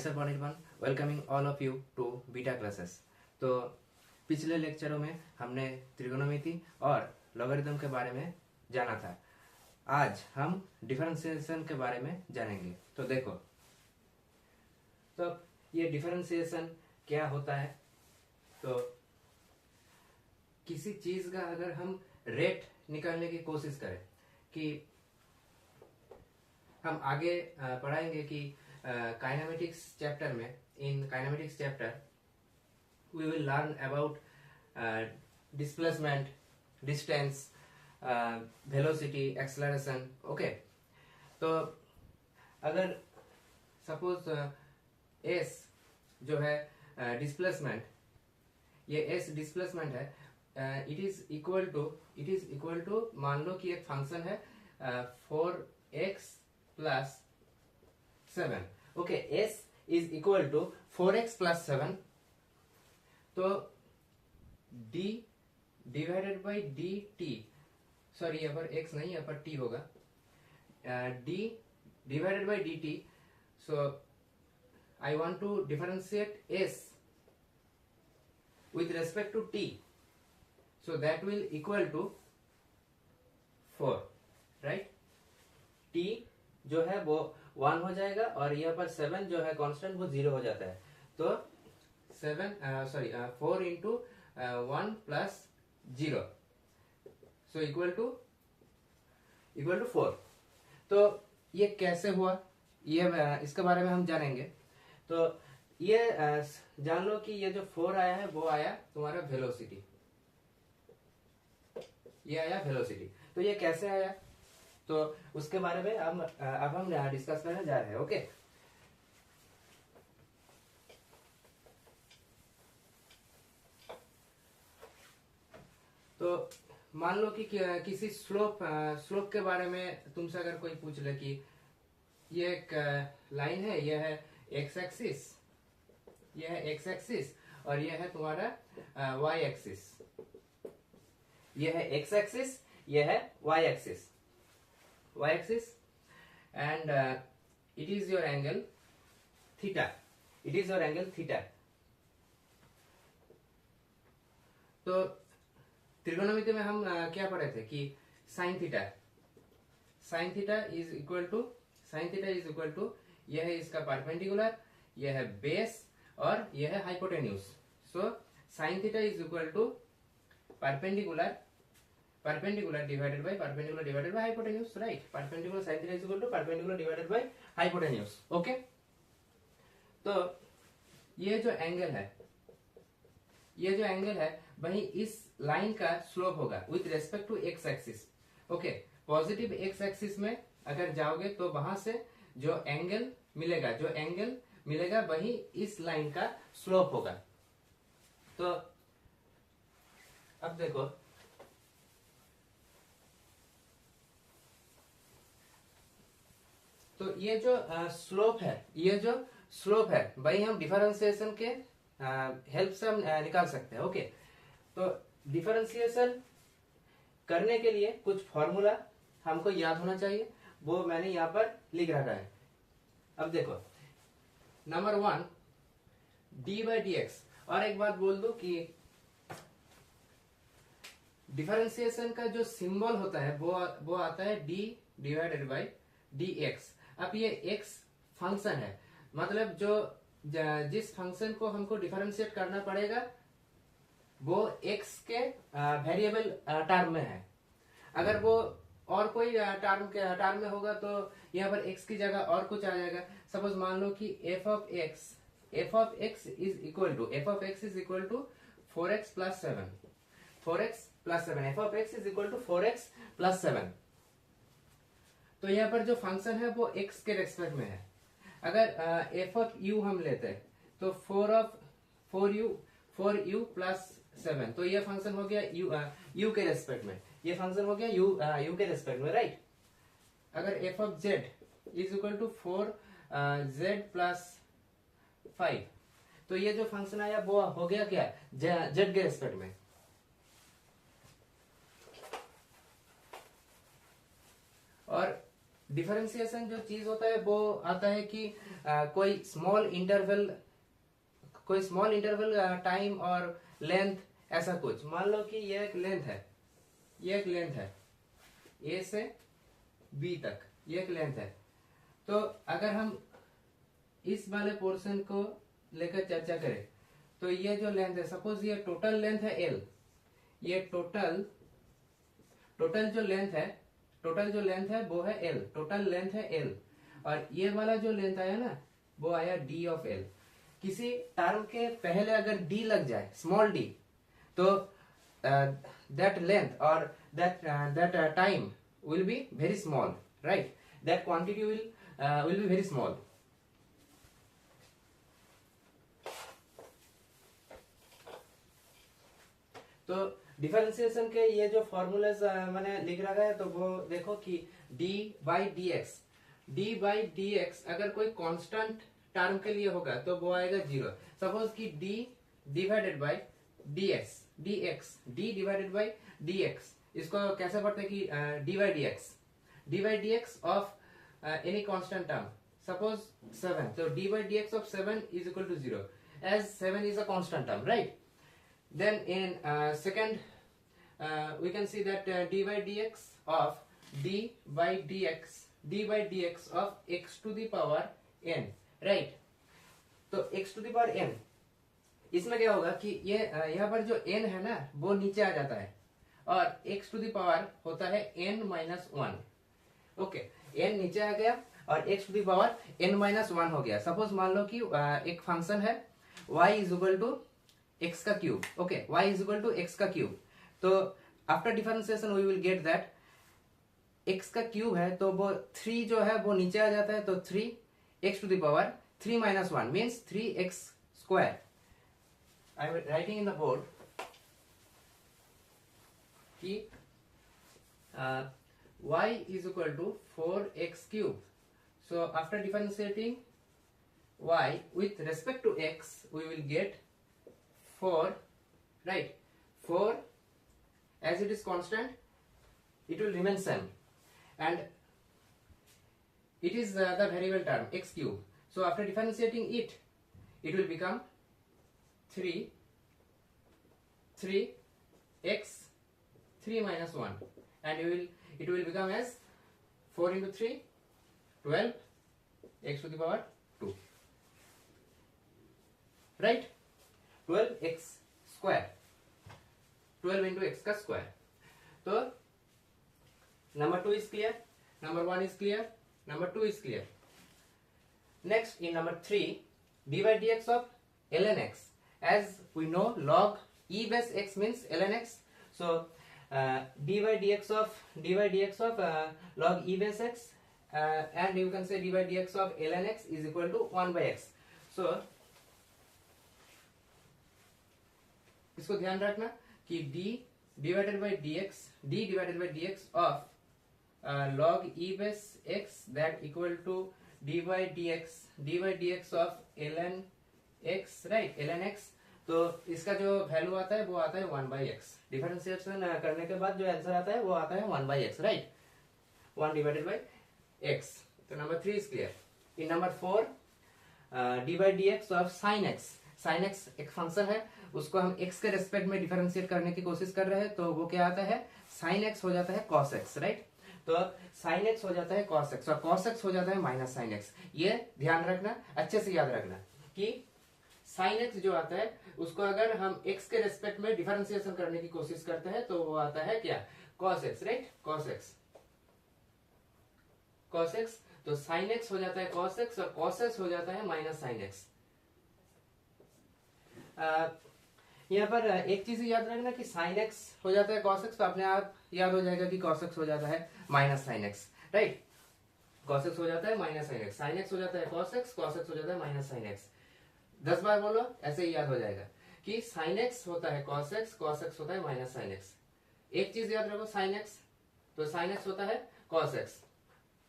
myself Anirban, welcoming all of you to beta classes. तो पिछले लेक्चरों में हमने त्रिकोणमिति और लॉगरिथम के बारे में जाना था। आज हम डिफरेंशिएशन के बारे में जानेंगे। तो देखो, तो ये डिफरेंशिएशन क्या होता है। तो किसी चीज का अगर हम रेट निकालने की कोशिश करें, कि हम आगे पढ़ाएंगे कि काइनेमेटिक्स चैप्टर में, in kinematics chapter we will learn about displacement, distance, velocity, acceleration. Okay, तो अगर सपोज एस जो है डिस्प्लेसमेंट, ये एस डिस्प्लेसमेंट है, इट इज इक्वल टू मान लो कि एक फंक्शन है 4x plus 7। Okay, s is equal to 4x plus 7। तो d divided by dt, sorry यहाँ पर x नहीं, यहाँ पर t होगा, d divided by dt। So I want to differentiate s with respect to t, so that will equal to 4, right? t जो है वो 1 हो जाएगा और यहाँ पर 7 जो है कांस्टेंट वो 0 हो जाता है। तो 4 into 1 plus 0, so equal to 4। तो ये कैसे हुआ, ये इसके बारे में हम जानेंगे। तो ये जान लो कि ये जो 4 आया है वो आया तुम्हारा वेलोसिटी, ये आया वेलोसिटी। तो ये कैसे आया, तो उसके बारे में अब हम डिस्कस करने जा रहे हैं। ओके, तो मान लो कि किसी स्लोप के बारे में तुमसे अगर कोई पूछ ले कि ये एक लाइन है, ये है एक्स एक्सिस, ये है एक्स एक्सिस और ये है तुम्हारा वाई एक्सिस। ये है एक्स एक्सिस, ये है y axis, and it is your angle theta, तो त्रिकोणमिति में हम क्या पढ़े थे कि sine theta is equal to यह है इसका परपेंडिकुलर, यह है बेस और यह है hypotenuse. So sine theta is equal to perpendicular divided by hypotenuse, right? Perpendicular sine theta is equal to perpendicular divided by hypotenuse. Okay, तो ये जो एंगल है वही इस लाइन का स्लोप होगा with respect to x axis. Okay, positive x axis में अगर जाओगे तो वहां से जो एंगल मिलेगा वही इस लाइन का स्लोप होगा। तो अब देखो, तो ये जो स्लोप है वही हम डिफरेंशिएशन के हेल्प से हम निकाल सकते हैं। ओके, तो डिफरेंशिएशन करने के लिए कुछ फॉर्मूला हमको याद होना चाहिए, वो मैंने यहाँ पर लिख रखा है। अब देखो, number 1 D by D x. और एक बात बोल दो कि डिफरेंशिएशन का जो सिंबल होता है वो आता है D divided by D x. अब ये एक्स फंक्शन है, मतलब जिस फंक्शन को हमको डिफरेंशिएट करना पड़ेगा वो एक्स के वेरिएबल टर्म में है। अगर वो और कोई टर्म में होगा तो यहाँ पर x की जगह और कुछ आ जाएगा। सपोज मान लो कि f of x is equal to 4x plus 7, f of x is equal to 4x plus 7। तो यहाँ पर जो फंक्शन है वो x के रेस्पेक्ट में है। अगर f ऑफ u हम लेते हैं तो 4u प्लस 7, तो ये फंक्शन हो गया u के रेस्पेक्ट में, ये फंक्शन हो गया u के रेस्पेक्ट में, राइट? अगर f of z is equal to 4z plus 5, तो ये जो फंक्शन आया वो हो गया क्या, z के रेस्पेक्ट में। और डिफरेंशिएशन जो चीज होता है वो आता है कि कोई स्मॉल इंटरवल टाइम और लेंथ, ऐसा कुछ। मान लो कि ये एक लेंथ है, ये एक लेंथ है ए से बी तक, ये एक लेंथ है। तो अगर हम इस वाले पोर्शन को लेकर चर्चा करें तो ये जो लेंथ है, सपोज ये टोटल लेंथ है एल, ये टोटल जो लेंथ है वो है एल, टोटल लेंथ है एल, और ये वाला जो लेंथ आया ना वो आया डी ऑफ एल। किसी टर्म के पहले अगर डी लग जाए, स्मॉल डी, तो that length or that time will be very small, right? That quantity will be very small. तो डिफरेंशिएशन के ये जो फॉर्मूलाज मैंने लिख रखा है, तो वो देखो कि d बाई डी एक्स अगर कोई कांस्टेंट टर्म के लिए होगा तो वो आएगा 0। सपोज कि d divided by d divided by D x, इसको कैसे पढ़ते हैं कि d by D x of any constant term, suppose 7, तो d by D x of 7 is equal to 0, as 7 is a constant term, right? Then in second we can see that d by dx of x to the power n, right? तो x to the power n, इसमें क्या होगा कि ये यहाँ पर जो n है ना वो नीचे आ जाता है और x to the power होता है n minus 1। ओके, n नीचे आ गया और x to the power n minus 1 हो गया। सपोज मान लो कि एक फंक्शन है y is equal to x का cube, okay, y is equal to x का क्यूब। तो after differentiation we will get that x का क्यूब है तो वो 3 जो है वो नीचे आ जाता है, तो 3x to the power 3 minus 1 means 3x square. I am writing in the board कि y is equal to 4x cube. So after differentiating y with respect to x we will get 4, right? 4, as it is constant it will remain same, and it is the variable term x cube. So after differentiating it will become 3x 3 minus 1, and it will become as 4 into 3 12 x to the power 2, right? 12x square, 12 into x का square. तो number 2 is clear, number 1 is clear, number 2 is clear. Next, in number 3, d by dx of ln x. As we know, log e base x means ln x. So d by dx of log e base x, and you can say d by dx of ln x is equal to 1 by x. So इसको ध्यान रखना कि d divided by dx of log e base x that equal to d by dx of ln x, right? ln x, तो इसका जो value आता है वो आता है 1 by x। डिफरेंशिएशन करने के बाद जो आंसर आता है वो आता है 1 by x, right? 1 divided by x। तो number 3 is clear. In number 4 d by dx of sin x। sin x एक फंक्शन है, उसको हम x के रेस्पेक्ट में डिफरेंशिएट करने की कोशिश कर रहे हैं, तो वो क्या आता है sin x हो जाता है cos x, राइट? तो sin x हो जाता है cos x और cos x हो जाता है माइनस sin x। ये ध्यान रखना, अच्छे से याद रखना कि sin x जो आता है उसको अगर हम x के रेस्पेक्ट में डिफरेंशिएशन करने की कोशिश करते हैं तो वो आता है क्या, cos x, right? cos x। तो sin x हो जाता है cos x और cos x हो जाता है माइनस sin x। यहाँ पर एक चीज याद रखना कि sin x हो जाता है cos x, तो अपने आप याद हो जाएगा कि cos x हो जाता है minus sin x, right? cos x हो जाता है minus sin x, sin x हो जाता है cos x हो जाता है माइनस sin x। 10 बार बोलो, ऐसे ही याद हो जाएगा कि sin x होता है cos x होता है माइनस sin x। एक चीज याद रखो, sin x, तो sin x होता है cos x,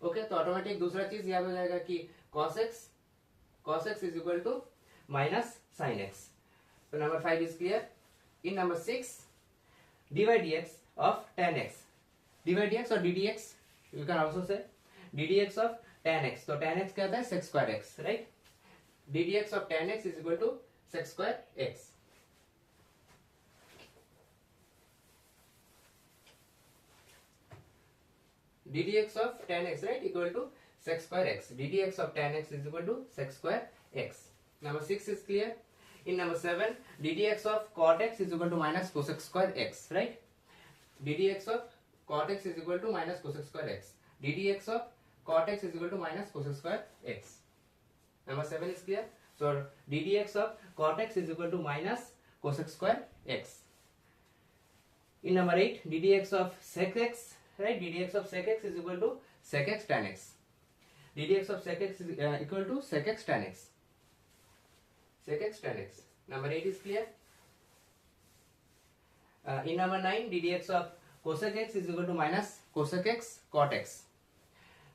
ओके? तो ऑटोमेटिक दूसरा चीज याद हो जाएगा कि cos x is equal to minus sin x। So number 5 is clear. In number 6, d by dx of tan x. d by dx or ddx, you can also say ddx of tan x, तो tan x क्या होता है sec square x, right. ddx of tan x is equal to sec square x। ddx of tan x, right, equal to sec square x. ddx of tan x is equal to sec square x. Number 6 is clear. In number 7, ddx of cot x is equal to minus cosec square x, right? ddx of cot x is equal to minus cosec square x. ddx of cot x is equal to minus cosec square x. Number 7 is clear. So ddx of cot x is equal to minus cosec square x. In number 8, ddx of sec x, right, ddx of sec x is equal to sec x tan x. ddx of sec x is equal to sec x tan x. Sec x tan x. Number 8 is clear. In number 9, ddx of cosec x is equal to minus cosec x cot x.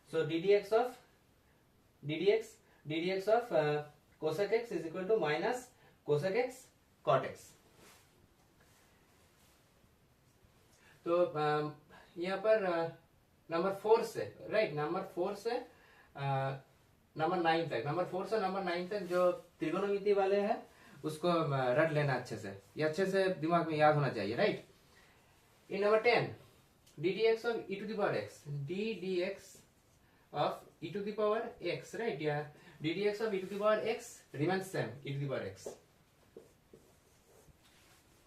So ddx of cosec x is equal to minus cosec x cot x. तो यहाँ पर number 4 से, right, number 4 से number 9 तक, number 4 से number 9 तक जो त्रिकोणमिति वाले हैं उसको रट लेना अच्छे से, ये अच्छे से दिमाग में याद होना चाहिए, right. In number 10, ddx of e to the power x, ddx of e to the power x, right, yeah, ddx of e to the power x remains same, e to the power x,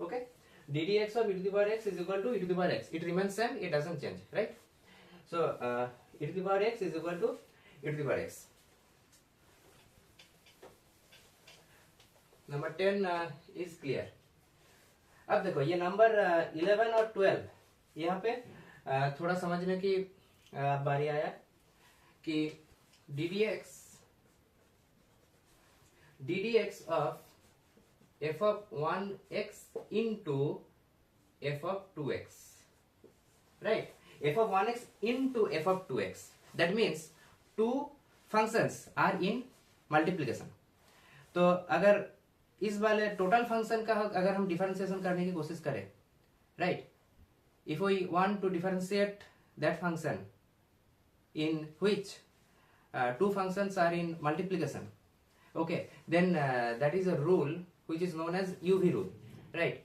okay, ddx of e to the power x is equal to e to the power x, it remains same, it doesn't change, right? So e to the power x is equal to e to the power x. Number 10 is clear. अब देखो ये number 11 और 12 यहाँ पे थोड़ा समझने की बारी आया कि ddx of f of 1x into f of 2x, right, f of 1x into f of 2x, that means two functions are in multiplication. तो अगर इस वाले टोटल फंक्शन का अगर हम डिफरेंशिएशन करने की कोशिश करें, right, if we want to differentiate that function in which two functions are in multiplication, okay, then that is a rule which is known as UV rule, right.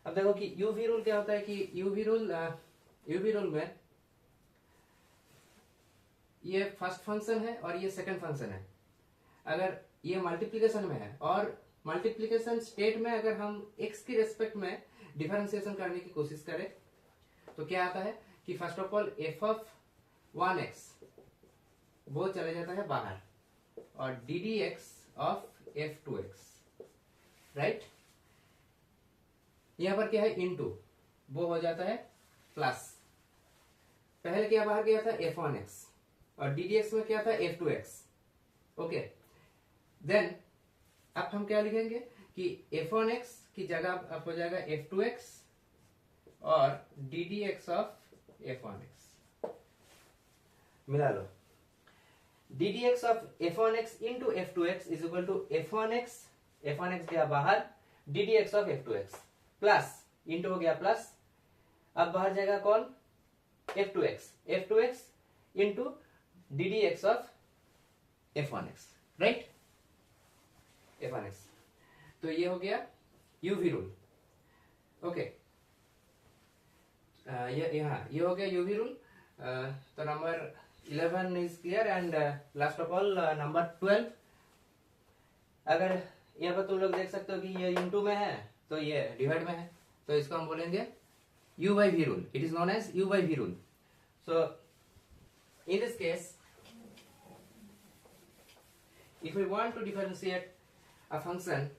अब देखो कि UV rule क्या होता है कि UV rule में ये first function है और ये सेकंड फंक्शन है, अगर ये मल्टीप्लिकेशन में है और मल्टीप्लिकेशन स्टेट में अगर हम x की रेस्पेक्ट में डिफरेंशिएशन करने की कोशिश करें तो क्या आता है कि first of all f of 1x वो चले जाता है बाहर और ddx of f2x, राइट, यहां पर क्या है इनटू, वो हो जाता है प्लस, पहले क्या बाहर गया था f1x और ddx में क्या था f2x, ओके, देन अब हम क्या लिखेंगे कि f1x की जगह अब हो जाएगा f2x और ddx of f1x, मिला लो, ddx of f1x into f2x is equal to f1x गया बाहर, ddx of f2x plus into हो गया प्लस, अब बाहर जाएगा कौन f2x into ddx of f1x, right, f1x, तो ये हो गया UV रूल, ओके, ये हो गया UV रूल। तो number 11 is clear and last of all number 12, अगर यहाँ पर तुम लोग देख सकते हो कि ये इनटू में है तो ये डिवाइड में है, तो इसको हम बोलेंगे U by V rule, it is known as U by V rule. So in this case if we want to differentiate a function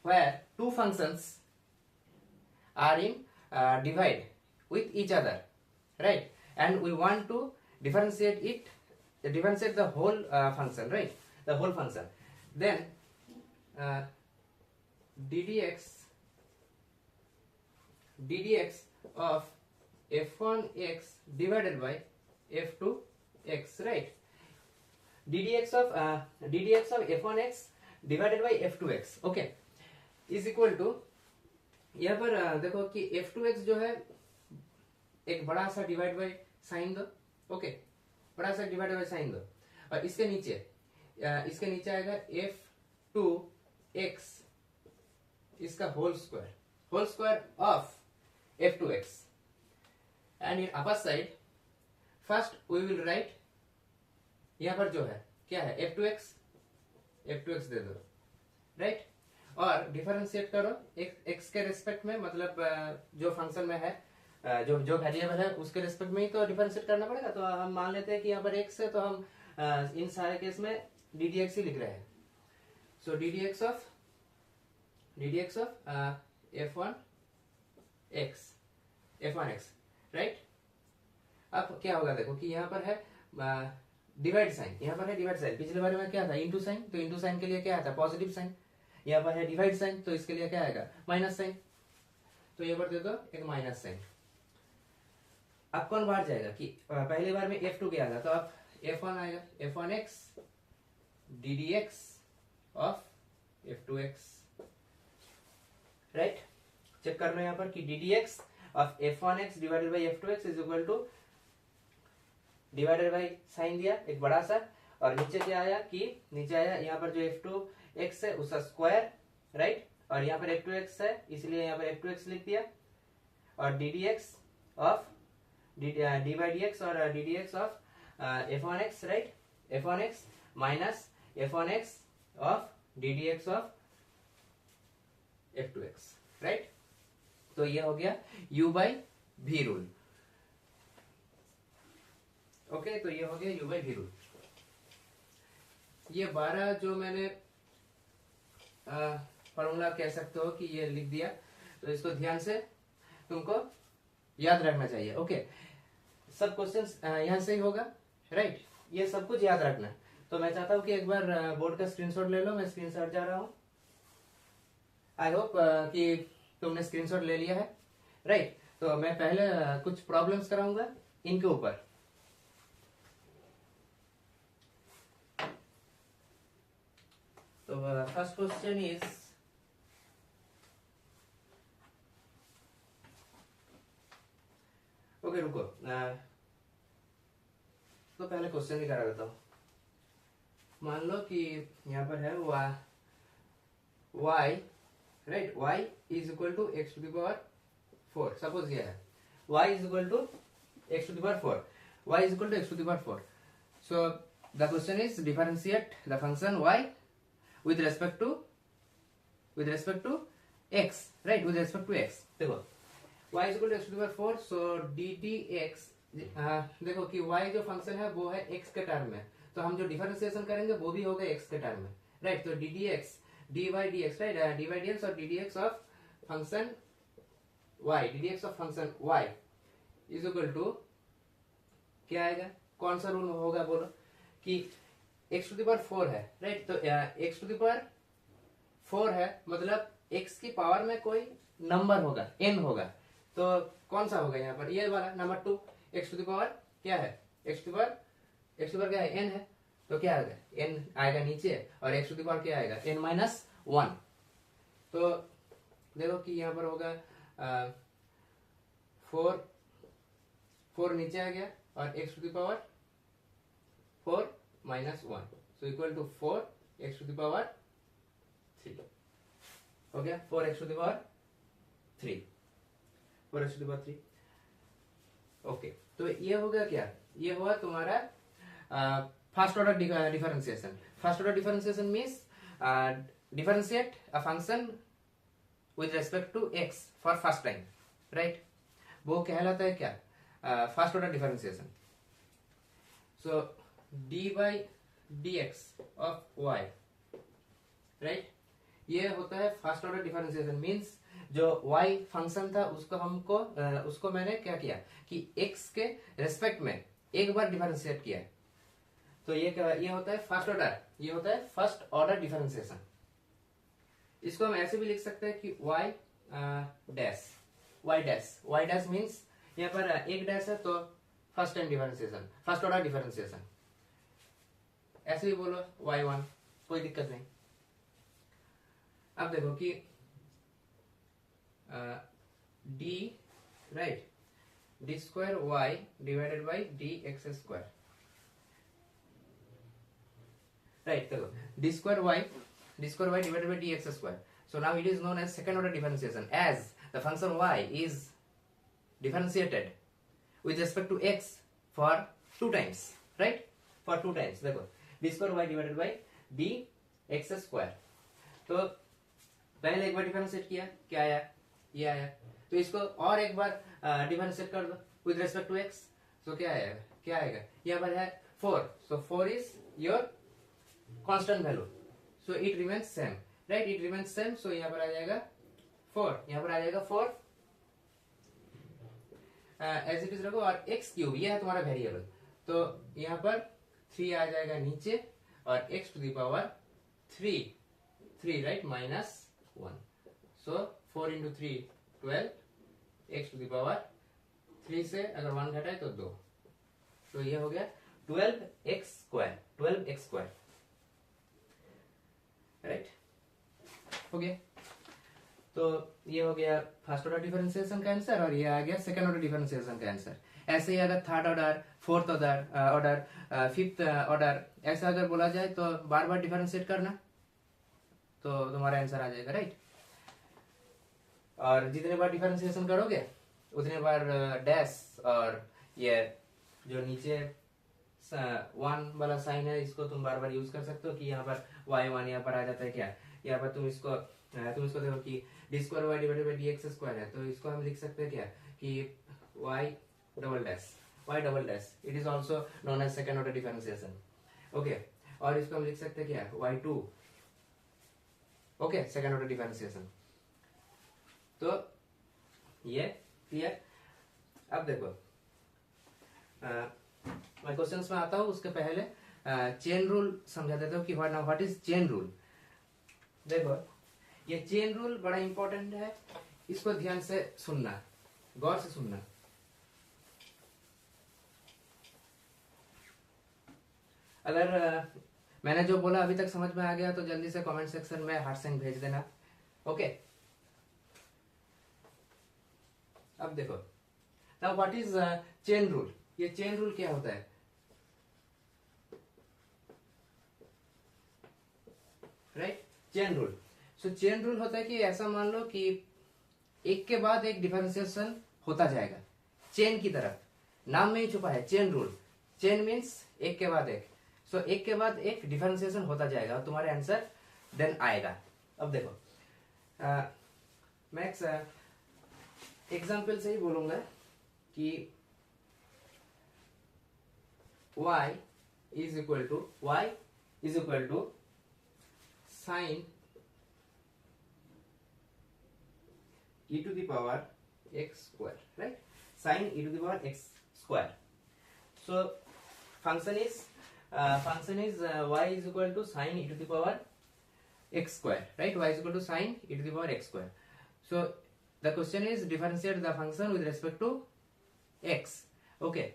where two functions are in divide with each other, right, and we want to differentiate the whole function, right, the whole function, then ddx of f1x divided by f2x, right, ddx of f1x divided by f2x, okay, is equal to, यहाँ पर देखो कि f2x जो है एक बड़ा सा divide by sine दो, ओके, बड़ा सा डिवाइड बाय साइन दो, और इसके नीचे आएगा f2x इसका whole square of f2x, and in upper side first we will write, यहां पर जो है क्या है f2x दे दो, राइट, और डिफरेंशिएट करो x के रेस्पेक्ट में, मतलब जो फंक्शन में है, जो वेरिएबल है उसके रेस्पेक्ट में ही तो डिफरेंशिएट करना पड़ेगा। तो हम मान लेते हैं कि यहाँ पर x है, तो हम इन सारे केस में ddx ही लिख रहे हैं। सो ddx ऑफ f1x, राइट। अब क्या होगा, देखो कि यहाँ पर है डिवाइड साइन, पिछले बारे में क्या था, इंटू साइन, तो इंटू साइन के लिए क्या आता है, पॉजिटिव साइन। यहाँ पर है डिवाइड साइन, तो इसके लिए क्या आएगा, माइनस साइन, तो यहाँ पर दे दो एक माइनस साइन। अब कौन बाहर जाएगा कि पहली बार में f2 गया था, तो अब f1 आएगा, f1x ddx of f2x, right. Check करना यहाँ पर कि ddx of f1x divided by f2x is equal two divided by sine दिया एक बड़ा सा, और नीचे क्या आया कि नीचे आया यहाँ पर जो f2x है उसका स्क्वायर, राइट, और यहाँ पर f2x है इसलिए यहाँ पर f2x लिख दिया, और ddx ऑफ dy dx और ddx of f1x, right, f1x minus f1x of ddx of f2x, right. तो ये हो गया u by v rule, okay, तो ये हो गया u बाई v रूल। ये 12 जो मैंने फॉर्मूला कह सकते हो कि ये लिख दिया, तो इसको ध्यान से तुमको याद रखना चाहिए, ओके। सब क्वेश्चंस यहाँ से ही होगा, राइट, ये सब कुछ याद रखना। तो मैं चाहता हूँ कि एक बार बोर्ड का स्क्रीनशॉट ले लो, मैं स्क्रीनशॉट जा रहा हूँ। आई होप कि तुमने स्क्रीनशॉट ले लिया है, राइट। तो मैं पहले कुछ प्रॉब्लम्स कराऊंगा इनके ऊपर। तो फर्स्ट क्वेश्चन इज, ओके रुको, तो पहले क्वेश्चन ही करा देता हूँ। मान लो कि यहाँ पर है y, right, y is equal to x to the power 4, suppose ये है y is equal to x to the power 4, y is equal to x to the power 4। So the question is differentiate the function y with respect to x, right, with respect to x। देखो y is equal to x to the power 4, so ddx, देखो कि y जो function है वो है x के term में, तो हम जो डिफरेंशिएशन करेंगे वो भी होगा x के टर्म में, राइट। तो ddx dy dx, right, dy dx और ddx of function y is equal to क्या आएगा, कौन सा रूल होगा बोलो, कि x टू द पावर 4 है, राइट, तो x टू द पावर 4 है, मतलब x की पावर में कोई नंबर होगा, n होगा, तो कौन सा होगा यहाँ पर, ये वाला number 2, x to the power क्या है, x टू द पावर क्या है, n है, तो क्या आएगा, n आएगा नीचे, और x टू द पावर क्या आएगा, n माइनस 1। तो देखो कि यहाँ पर होगा 4 नीचे आ गया, और x to the power 4 minus 1, so equal to 4x to the power 3, हो गया 4x to the power 3, 4x to the power 3, okay. तो ये होगा क्या, ये हुआ तुम्हारा first order differentiation. First order differentiation means differentiate a function with respect to x for first time, right, वो कहलाता है क्या, first order differentiation. So dy dx of y, right, ये होता है फर्स्ट ऑर्डर डिफरेंशिएशन। मींस जो y function था उसको मैंने क्या किया कि x के रेस्पेक्ट में एक बार डिफरेंशिएट किया, तो ये होता है फर्स्ट ऑर्डर, ये होता है फर्स्ट ऑर्डर डिफरेंशिएशन। इसको हम ऐसे भी लिख सकते हैं कि y डैश मींस यहाँ पर एक डैश है तो first time differentiation, first order differentiation, ऐसे ही बोलो y1, कोई दिक्कत नहीं। अब देखो कि d, right, d square y divided by dx square, right. देखो D square Y divided by D x square, so now it is known as second order differentiation as the function Y is differentiated with respect to x for 2 times, right? For 2 times देखो d square y divided by d x square। तो पहले एक बार differentiate किया, क्या आया? ये आया। तो इसको और एक बार डिफरेंशिएट कर दो with respect to x, so क्या आएगा? क्या आएगा? यहाँ पर है 4, so 4 is your constant value, so it remains same, right? It remains same, so यहाँ पर आ जाएगा 4, यहाँ पर आ जाएगा 4 एज इट इज रखो, और एक्स क्यूब ये है तुम्हारा वेरिएबल, तो यहाँ पर 3 आ जाएगा नीचे और x to the power 3 right -1, so 4 into 3 12, x to the power 3 से अगर 1 घटाए तो 2, तो ये हो गया 12x स्क्वायर राइट। हो गया, तो ये हो गया फर्स्ट ऑर्डर डिफरेंशिएशन का आंसर और ये आ गया सेकंड ऑर्डर डिफरेंशिएशन का आंसर। ऐसे ही अगर third order, fourth order, fifth order ऐसा अगर बोला जाए तो बार बार डिफरेंशिएट करना, तो तुम्हारा आंसर आ जाएगा राइट। और जितने बार डिफरेंशिएशन करोगे उतने बार डैश और ये जो नीचे 1 वाला साइन है इसको तुम बार बार यूज कर सकते हो कि यहाँ पर y1 यहाँ पर आ जाता है क्या, यहाँ पर तुम इसको देखो कि d square Y divided by D x square है, तो इसको हम लिख सकते हैं क्या कि y double dash it is also known as second order differentiation, okay. और इसको हम लिख सकते हैं क्या y2, okay, second order differentiation. तो ये क्लियर। अब देखो मैं क्वेश्चंस में आता हूँ, उसके पहले चेन रूल समझा देता हूँ कि व्हाट इज चेन रूल। देखो ये चेन रूल बड़ा इंपॉर्टेंट है, इसको ध्यान से सुनना, गौर से सुनना। अगर मैंने जो बोला अभी तक समझ में आ गया तो जल्दी से कमेंट सेक्शन में हार्ट साइन भेज देना, ओके। अब देखो now what is chain rule. ये चेन रूल क्या होता है? Right, chain rule. So chain rule होता है कि ऐसा मान लो कि एक के बाद एक डिफरेंशिएशन होता जाएगा, चेन की तरफ, नाम में ही छुपा है चेन रूल। चेन मीन्स एक के बाद एक, सो एक के बाद एक डिफरेंशिएशन होता जाएगा और तुम्हारे आंसर देन आएगा। अब देखो मैं एग्जाम्पल से ही बोलूंगा कि y is equal to sine e to the power x square, right? Sin e to the power x square. So function is y is equal to sin e to the power x square, right? Y is equal to sin e to the power x square. So the question is differentiate the function with respect to x, okay?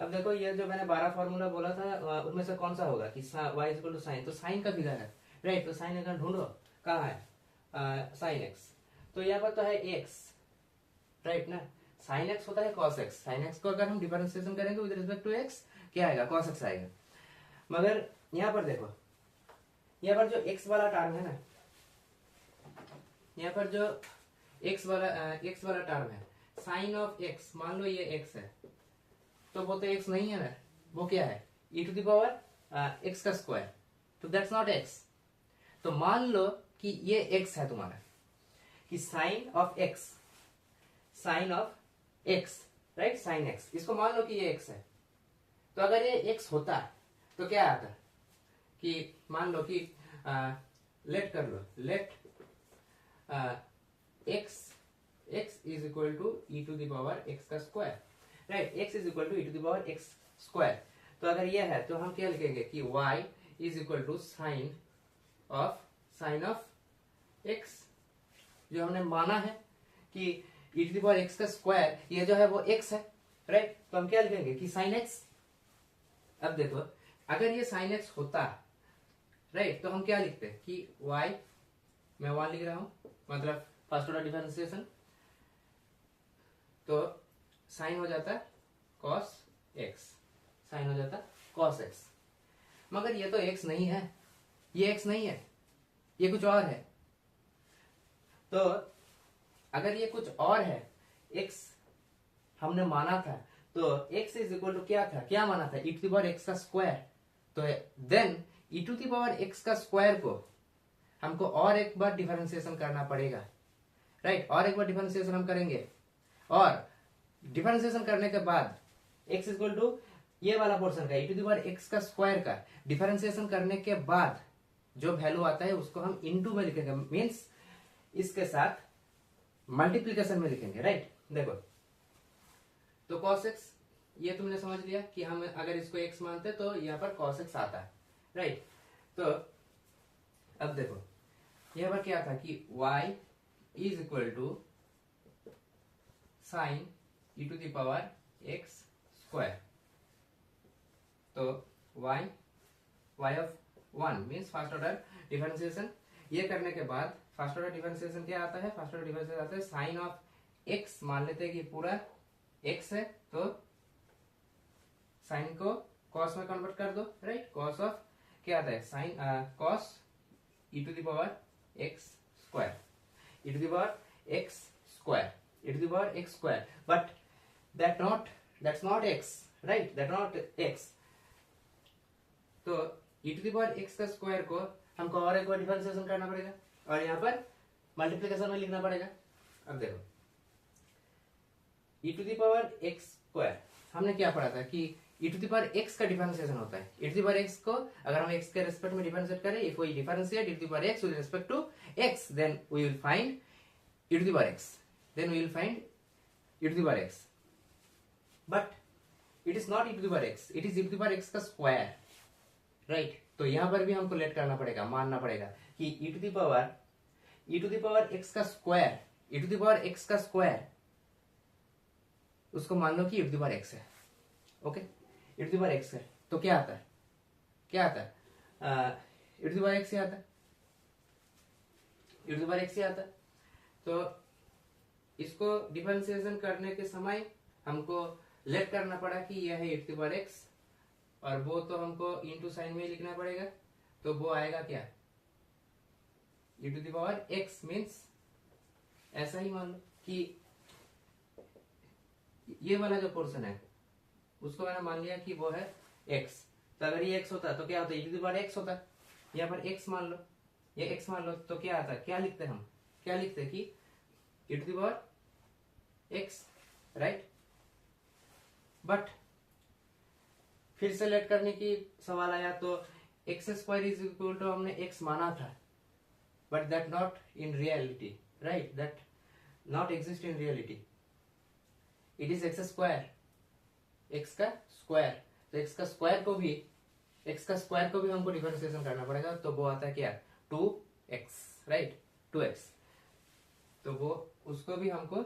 अब देखो ये जो मैंने 12 formula बोला था उनमें से कौन सा होगा कि y is equal to sin, तो sin का फिगर है राइट, तो sin अगर ढूंढो कहाँ है sin x, तो यहाँ पर तो है x राइट ना, sin x होता है cos x, sin x को अगर हम डिफरेंशिएशन करेंगे विद रिस्पेक्ट टू x क्या आएगा, cos x आएगा। मगर यहाँ पर देखो, यहाँ पर जो x वाला टर्म है ना, यहाँ पर जो x वाला टर्म है sin ऑफ x, मान लो ये x है तो वो तो x नहीं है ना, वो क्या है e to the power x का स्क्वायर, तो दैट्स नॉट x। तो मान लो कि ये x है तुम्हारा, कि sine of x right, sine x, इसको मान लो कि ये x है। तो अगर ये x होता तो क्या आता कि मान लो कि लेट कर लो, let x is equal to e to the power x का square, right, x is equal to e to the power x square. तो अगर ये है तो हम क्या लिखेंगे कि y is equal to sine of x, जो हमने माना है कि e to the power x का स्क्वायर ये जो है वो x है राइट, तो हम क्या लिखेंगे कि साइन x। अब देखो अगर ये साइन x होता राइट, तो हम क्या लिखते हैं कि y, मैं 1 लिख रहा हूं, मतलब फर्स्ट ऑर्डर डिफरेंशिएशन, तो साइन हो जाता cos x, साइन हो जाता cos x। मगर ये तो x नहीं है, ये x नहीं है, ये कुछ और है। तो अगर ये कुछ और है, x हमने माना था, तो x इज इक्वल टू क्या था, क्या माना था, e to the power x का स्क्वायर। तो then e to the power x का स्क्वायर को हमको और एक बार डिफरेंशिएशन करना पड़ेगा, राइट। और एक बार डिफरेंशिएशन हम करेंगे, और डिफरेंशिएशन करने के बाद x इक्वल टू ये वाला पोर्शन का e to the power x का स्क्वायर का डिफरेंशिएशन करने के बाद जो वैल्यू आता है उसको हम इनटू में लिखेंगे, मींस इसके साथ मल्टीप्लिकेशन में लिखेंगे, राइट। देखो तो cos x ये तुमने समझ लिया कि हम अगर इसको x मानते तो यहाँ पर cos x आता है, राइट। तो अब देखो यहाँ पर क्या था कि y is equal to sine e to the power x square. तो y of 1 means first order differentiation. ये करने के बाद फर्स्ट ऑर्डर डिफरेंशिएशन क्या आता है, फर्स्ट ऑर्डर डिफरेंशिएशन आता है साइन ऑफ x, मान लेते हैं कि पूरा x है, तो साइन को cos में कन्वर्ट कर दो, राइट। cos ऑफ क्या आता है, sine cos e to the power x square, e to the power x square, e to the power x square, but that's not x, right, that's not x। तो e to the power x का square को हमको और एक बार differentiation करना पड़ेगा और यहाँ पर मल्टीप्लिकेशन में लिखना पड़ेगा। अब देखो e to the power x square हमने क्या पढ़ा था कि e to the power x का डिफरेंशिएशन होता है। e to the power x को अगर हम x के रिस्पेक्ट में डिफरेंशिएट करें, if we differentiate e to the power x with respect to x, then we will find e to the power x, then we will find e to the power x, but it is not e to the power x, it is e to the power x का square, right. तो यहां पर भी हमको late करना पड़ेगा, मानना पड़ेगा कि e to the power x का square, e to the power x का स्क्वायर उसको मान लो कि e to the power x है, okay. e to the power x है तो क्या आता है, क्या आता है, e to the power x से आता है, e to the power x से आता है। तो इसको डिफरेंशिएशन करने के समय हमको लेट करना पड़ा कि यह है e to the power x, और वो तो हमको इनटू साइन में लिखना पड़ेगा, तो वो आएगा क्या, e to the power x, means ऐसा ही मान लो कि ये वाला जो पोर्शन है उसको मैंने मान लिया कि वो है x। तो अगर ये x होता तो क्या होता, e to the power x होता, यहाँ पर x मान लो, ये x मान लो, तो क्या आता, क्या लिखते हम, क्या लिखते कि e to the power x, right. But फिर से लेट करने की सवाल आया, तो x square is equal to हमने x माना था, but that not in reality, right, that not exist in reality, it is x square, x का स्क्वायर। तो x का स्क्वायर को भी हमको डिफरेंशिएशन करना पड़ेगा, तो वो आता है क्या, 2x, राइट, 2x। तो वो उसको भी हमको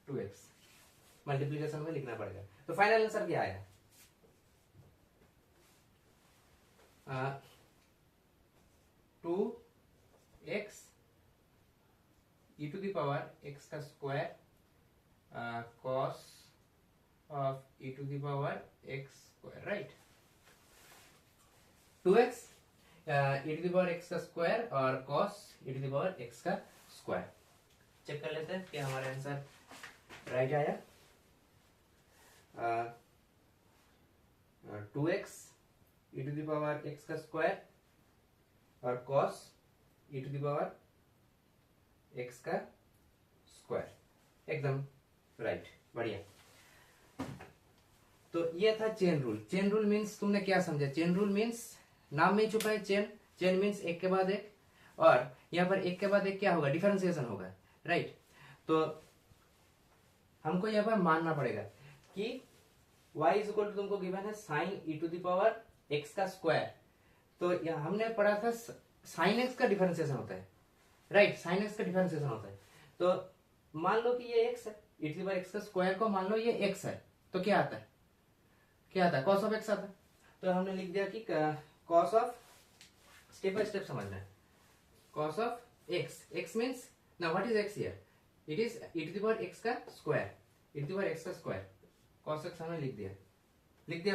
2x मल्टीप्लिकेशन में लिखना पड़ेगा। तो फाइनल आंसर क्या आया, 2x e to the power x का square cos of e to the power x square, right. 2x e to the power x का स्क्वायर और cos e to the power x का square. Check कर लेते हैं कि हमारा answer right आया। 2x e to the power x का स्क्वायर और cos e to the power x का स्क्वायर, एकदम राइट, बढ़िया। तो ये था chain rule. Chain rule means तुमने क्या समझा, चेन रूल मीन्स नाम में छुपा है चेन, चेन मीन्स एक के बाद एक, और यहाँ पर एक के बाद एक क्या होगा, डिफरेंशिएशन होगा, राइट। तो हमको यहाँ पर मानना पड़ेगा कि y इज इक्वल टू तुमको गिवन है sine e to the power x का स्क्वायर। तो यहाँ हमने पढ़ा था साइन x का डिफरेंशिएशन होता है, राइट, साइन x का डिफरेंशिएशन होता है। तो मान लो कि ये x है, e to the power x का स्क्वायर को मान लो ये x है, तो क्या आता है, क्या आता है, cos ऑफ x आता है। तो हमने लिख दिया कि cos of, step by step समझना है, cos of x means now what is x here, it is e to the power x का square, e to the power x का स्क्वायर, cos x हमने लिख दिया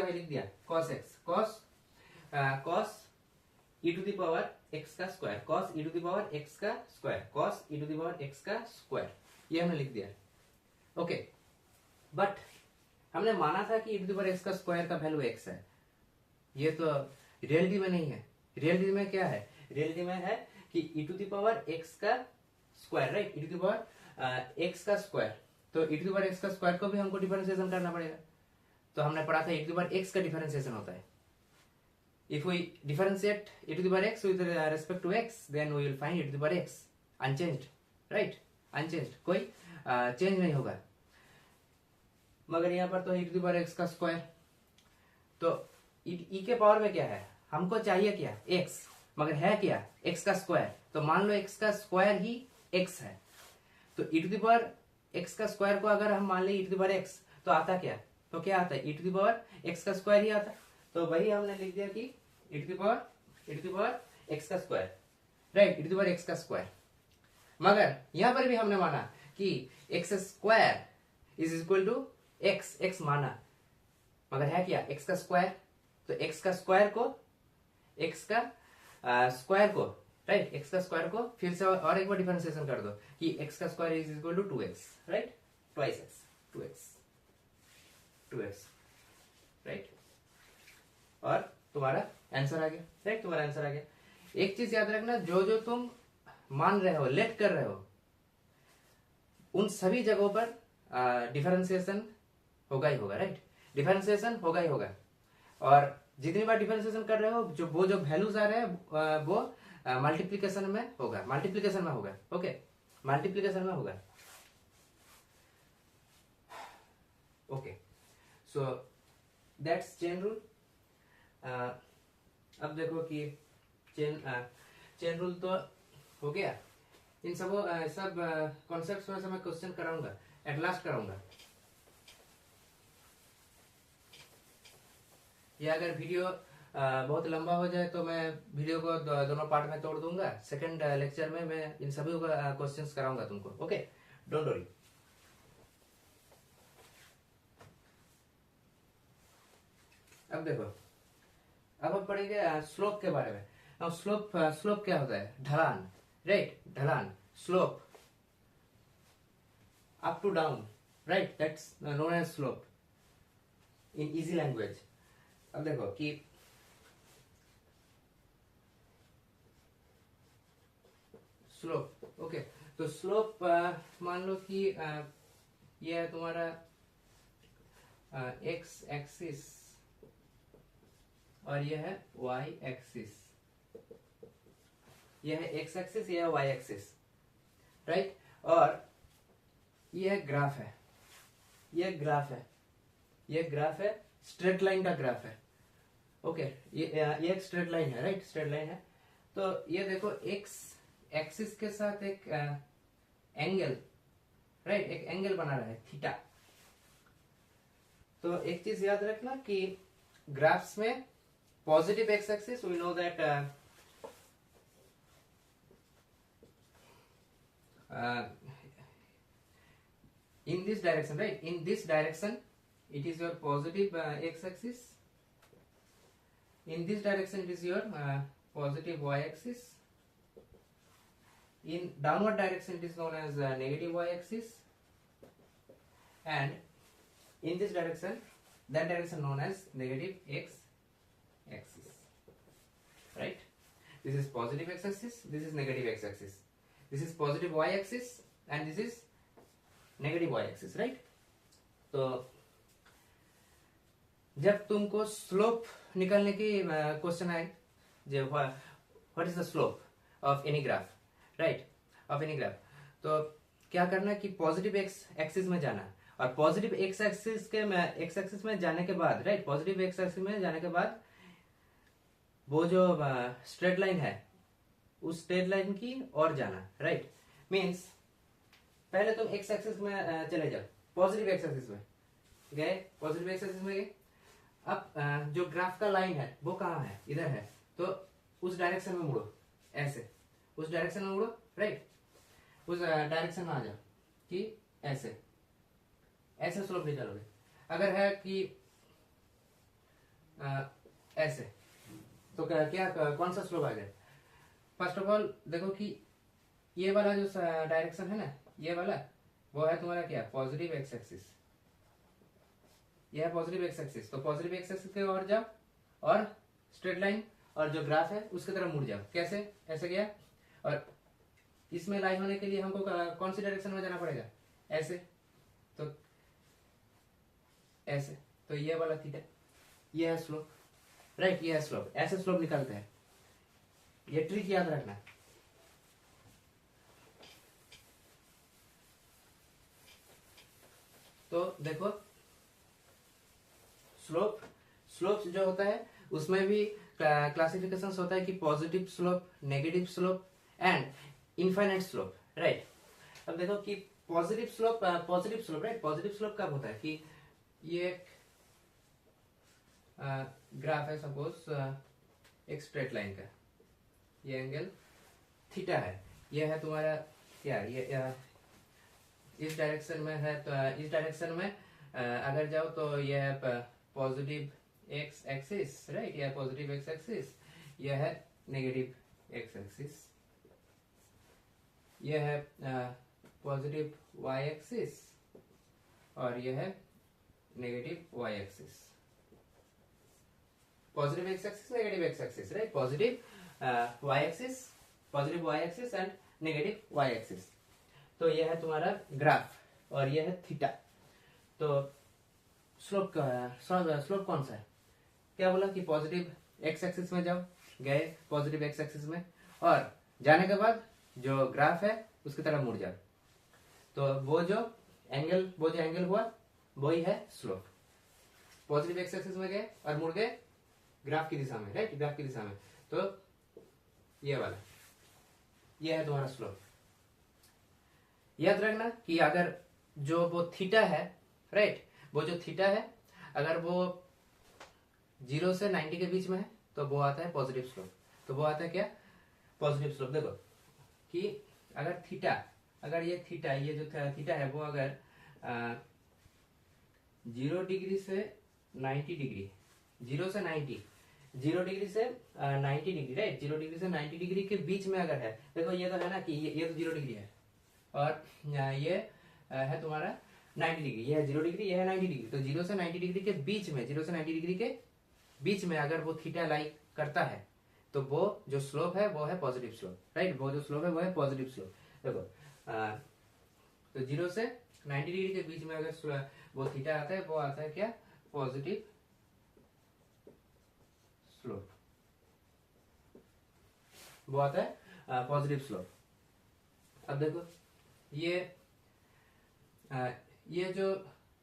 भाई, लिख दिया cos x, cos E to the power x का square, cos E to the power x का square, cos E to the power x का स्क्वायर, ये हमने लिख दिया। ओके, बट हमने माना था कि e to the power x का स्क्वायर का वैल्यू एक्स है, ये तो रियलिटी में नहीं है। रियलिटी में क्या है, रियलिटी में है कि e to the power x का square, right, e to the power x का स्क्वायर, तो e to the power x का स्क्वायर को भी हमको डिफरेंशिएशन करना पड़ेगा। तो हमने पढ़ा था ई टू द पावर एक्स का डिफरेंशिएशन होता है, if we differentiate e to the power x with respect to x, then we will find e to the power x unchanged, right, unchanged, कोई चेंज नहीं होगा। मगर यहाँ पर तो e to the power x का स्क्वायर, तो e के पावर में क्या है, हमको चाहिए क्या, x, मगर है क्या, x का स्क्वायर, तो मान लो x का स्क्वायर ही x है, तो e to the power x का स्क्वायर को अगर हम मान ले e to the power x, तो आता क्या, तो क्या आता है, e to the power x का स्क्वायर ही आता। तो वही हमने लिख दिया कि e to the power x का square, right, e to the power x का स्क्वायर। मगर यहां पर भी हमने माना कि x square is equal to x माना, मगर है क्या, x का स्क्वायर, तो x का स्क्वायर को, x का स्क्वायर को, राइट, x का स्क्वायर को फिर से और एक बार डिफरेंशिएशन कर दो कि x का square is equal to 2x, right, twice x, 2x, right, और तुम्हारा आंसर आ गया, राइट, तुम्हारा आंसर आ गया। एक चीज याद रखना, जो जो तुम मान रहे हो, लेट कर रहे हो, उन सभी जगहों पर डिफरेंशिएशन होगा ही होगा, राइट, डिफरेंशिएशन होगा ही होगा। और जितनी बार डिफरेंशिएशन कर रहे हो, वो जो वैल्यूज आ रहे हैं वो मल्टीप्लीकेशन में होगा, मल्टीप्लीकेशन में होगा, ओके, मल्टीप्लीकेशन में होगा। Okay, so that's chain rule. अब देखो कि चेन रूल तो हो गया, इन सब कॉन्सेप्ट्स में से मैं क्वेश्चन कराऊंगा, एट लास्ट कराऊंगा। या अगर वीडियो बहुत लंबा हो जाए तो मैं वीडियो को दोनों पार्ट में तोड़ दूंगा, सेकंड लेक्चर में मैं इन सभी क्वेश्चंस कराऊंगा तुमको, ओके, डोंट वरी। अब देखो, अब हम पढ़ेंगे स्लोप के बारे में। अब स्लोप क्या होता है, ढलान, राइट, ढलान, slope, up to down, right, that's known as slope in easy language. अब देखो कि स्लोप, ओके, तो स्लोप मान लो कि ये है तुम्हारा एक्स एक्सिस और यह है वाई एक्सिस, यह है एक्स एक्सिस, यह है वाई एक्सिस, राइट, और यह ग्राफ है, यह ग्राफ है, यह ग्राफ है, स्ट्रेट लाइन का ग्राफ है, ओके, ये एक स्ट्रेट लाइन है, राइट, स्ट्रेट लाइन है। तो ये देखो एक्स एक्सिस के साथ एक एंगल, राइट, एक एंगल बना रहा है थीटा। तो एक चीज याद रखना कि ग्राफ्स में positive x axis, we know that in this direction, right, in this direction it is your positive x axis, in this direction it is your positive y axis, in downward direction it is known as negative y axis, and in this direction, that direction known as negative x axis, right, this is positive x axis, this is negative x axis, this is positive y axis and this is negative y axis, right. तो जब तुमको slope निकालने की question आए, जो what is the slope of any graph, right, of any graph, तो क्या करना है कि पॉजिटिव एक्स एक्सिस में जाना, और पॉजिटिव एक्स एक्सिस में जाने के बाद, राइट, पॉजिटिव एक्स एक्सिस में जाने के बाद वो जो स्ट्रेट लाइन है उस स्ट्रेट लाइन की ओर जाना, राइट, मीन्स पहले तुम एक्स एक्सिस में चले जाओ, पॉजिटिव एक्स एक्सिस में गए, पॉजिटिव एक्स एक्सिस में गए, अब जो ग्राफ का लाइन है वो कहाँ है, इधर है, तो उस डायरेक्शन में मुड़ो, ऐसे उस डायरेक्शन में मुड़ो, राइट, उस डायरेक्शन में आ जाओ कि ऐसे ऐसे स्लोप निकालोगे। अगर है कि ऐसे तो क्या कौन सा स्लोप आ गया? फर्स्ट ऑफ ऑल देखो कि ये वाला जो डायरेक्शन है ना, ये वाला वो है तुम्हारा क्या, पॉजिटिव एक्स एक्सिस। ये है पॉजिटिव एक्स एक्सिस, तो पॉजिटिव एक्स एक्सिस के ओर जाओ और स्ट्रेट लाइन और जो ग्राफ है उसकी तरफ मुड़ जाओ। कैसे? ऐसे गया और इसमें लाई होने के लिए हमको कौन सी डायरेक्शन में जाना पड़ेगा? ऐसे, तो ऐसे, तो ये वाला थीटा, ये है स्लोप, राइट, ये है स्लोप। ऐसे स्लोप निकालते हैं, ये ट्रिक याद रखना। तो देखो स्लोप जो होता है उसमें भी क्लासिफिकेशन होता है कि positive slope, negative slope and infinite slope, right. अब देखो कि positive slope right, positive slope कब होता है कि ये ग्राफ है सपोज एक स्ट्रेट लाइन का, ये एंगल थीटा है, ये है तुम्हारा क्या, ये इस डायरेक्शन में है, तो इस डायरेक्शन में अगर जाओ तो ये है पॉजिटिव एक्स एक्सिस, राइट, यह पॉजिटिव एक्स एक्सिस, यह है नेगेटिव एक्स एक्सिस, यह है पॉजिटिव वाई एक्सिस और यह है negative y axis. Positive x axis, negative x axis, right, positive y axis, positive y axis and negative y axis. तो यह है तुम्हारा ग्राफ और यह है थीटा। तो स्लोप कौन सा है? क्या बोला कि पॉजिटिव एक्स एक्सिस में जाओ, गए पॉजिटिव एक्स एक्सिस में और जाने के बाद जो ग्राफ है उसकी तरफ मुड़ जाओ, तो वो जो एंगल हुआ वही है स्लोप। पॉजिटिव एक्स एक्सिस में गए और मुड़ गए ग्राफ की दिशा में, राइट, ग्राफ की दिशा में, तो ये वाला, ये है तुम्हारा स्लोप। याद रखना कि अगर जो वो थीटा है, राइट, वो जो थीटा है अगर वो 0 से 90 के बीच में है तो वो आता है पॉजिटिव स्लोप। तो वो आता है क्या, पॉजिटिव स्लोप। देखो कि अगर थीटा, अगर ये थीटा, ये जो थीटा है वो अगर 0 डिग्री से 90 डिग्री, 0 से 90, 0 डिग्री से 90 डिग्री, राइट, 0 डिग्री से 90 डिग्री के बीच में अगर है, देखो ये तो है ना कि ये तो 0 डिग्री है और ये है तुम्हारा 90 डिग्री, ये है 0 डिग्री, ये है 90 डिग्री, तो 0 से 90 डिग्री के बीच में, 0 से 90 डिग्री के बीच में अगर वो थीटा लाई करता है तो वो जो स्लोप है वो है पॉजिटिव स्लोप, राइट, वो जो स्लोप है वो है पॉजिटिव स्लोप। देखो तो 0 से 90 डिग्री के बीच में अगर वो थीटा आता है वो आता है क्या, पॉजिटिव स्लोप, वो आता है पॉजिटिव स्लोप। अब देखो ये जो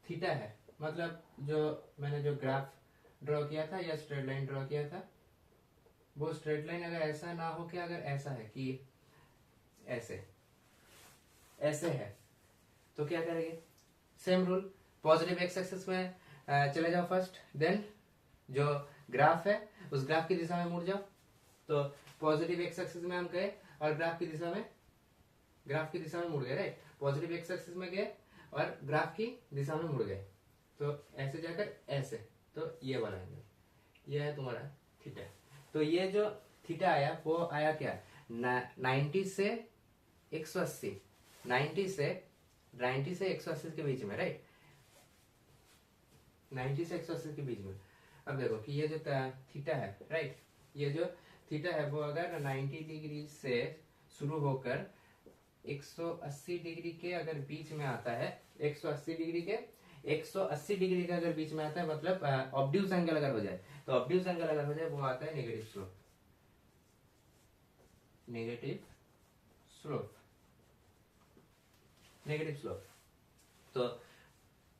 थीटा है, मतलब जो मैंने जो ग्राफ ड्रॉ किया था या स्ट्रेट लाइन ड्रॉ किया था, वो स्ट्रेट लाइन अगर ऐसा ना हो के अगर ऐसा है कि ऐसे है तो क्या करेंगे, same rule, positive x axis में चले जाओ फर्स्ट, देन जो ग्राफ है उस ग्राफ की दिशा में मुड़ जाओ। तो पॉजिटिव एक्स एक्सिस में हम गए और ग्राफ की दिशा में मुड़ गए, राइट, पॉजिटिव एक्स एक्सिस में गए और ग्राफ की दिशा में मुड़ गए, तो ऐसे जाकर ऐसे, तो ये वाला एंगल, ये है तुम्हारा थीटा। तो ये जो थीटा आया वो आया क्या, 90 से 180, 90 से 180 के बीच में, राइट, 90 से 180 के बीच में। अब देखो कि ये जो थीटा है, राइट, ये जो थीटा है वो अगर 90 डिग्री से शुरू होकर 180 डिग्री के अगर बीच में आता है, 180 डिग्री के अगर बीच में आता है, मतलब ऑब्ट्यूज एंगल अगर हो जाए, तो ऑब्ट्यूज एंगल अगर हो जाए वो आता है नेगेटिव स्लोप, नेगेटिव स्लोप। तो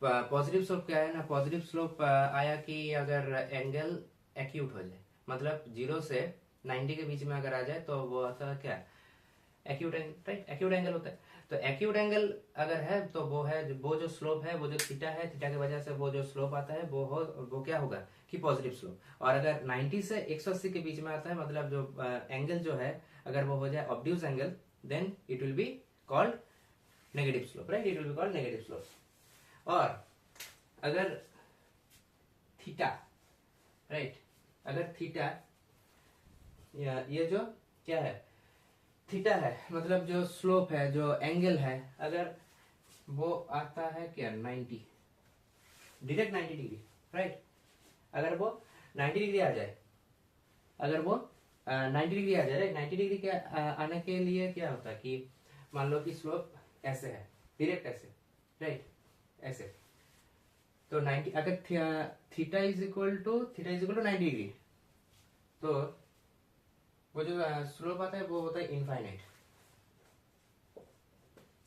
पॉजिटिव स्लोप क्या है ना, पॉजिटिव स्लोप आया कि अगर एंगल एक्यूट हो जाए, मतलब 0 से 90 के बीच में अगर आ जाए तो वो आता है क्या, acute angle, right, acute angle होता है। तो एक्यूट एंगल अगर है तो वो है, वो जो स्लोप है, वो जो थीटा है, थीटा की वजह से वो जो स्लोप आता है वो क्या होगा कि पॉजिटिव स्लोप। और अगर 90 से 180 के बीच में आता है, मतलब जो एंगल जो है अगर वो हो जाए obtuse angle, then it will be called negative slope, right, it will be called negative slope. और अगर थीटा, राइट, अगर थीटा ये जो क्या है थीटा है, मतलब जो स्लोप है, जो एंगल है, अगर वो आता है क्या 90, डायरेक्ट 90 डिग्री, राइट। अगर वो 90 डिग्री आ जाए, अगर वो 90 डिग्री आ जाए, राइट। 90 डिग्री के आने के लिए क्या होता है कि मान लो कि स्लोप ऐसे है, डायरेक्ट ऐसे, राइट, ऐसे। तो 90 अगर theta is equal to 90 degree, तो वो जो स्लोप आता है वो होता है इनफाइनाइट,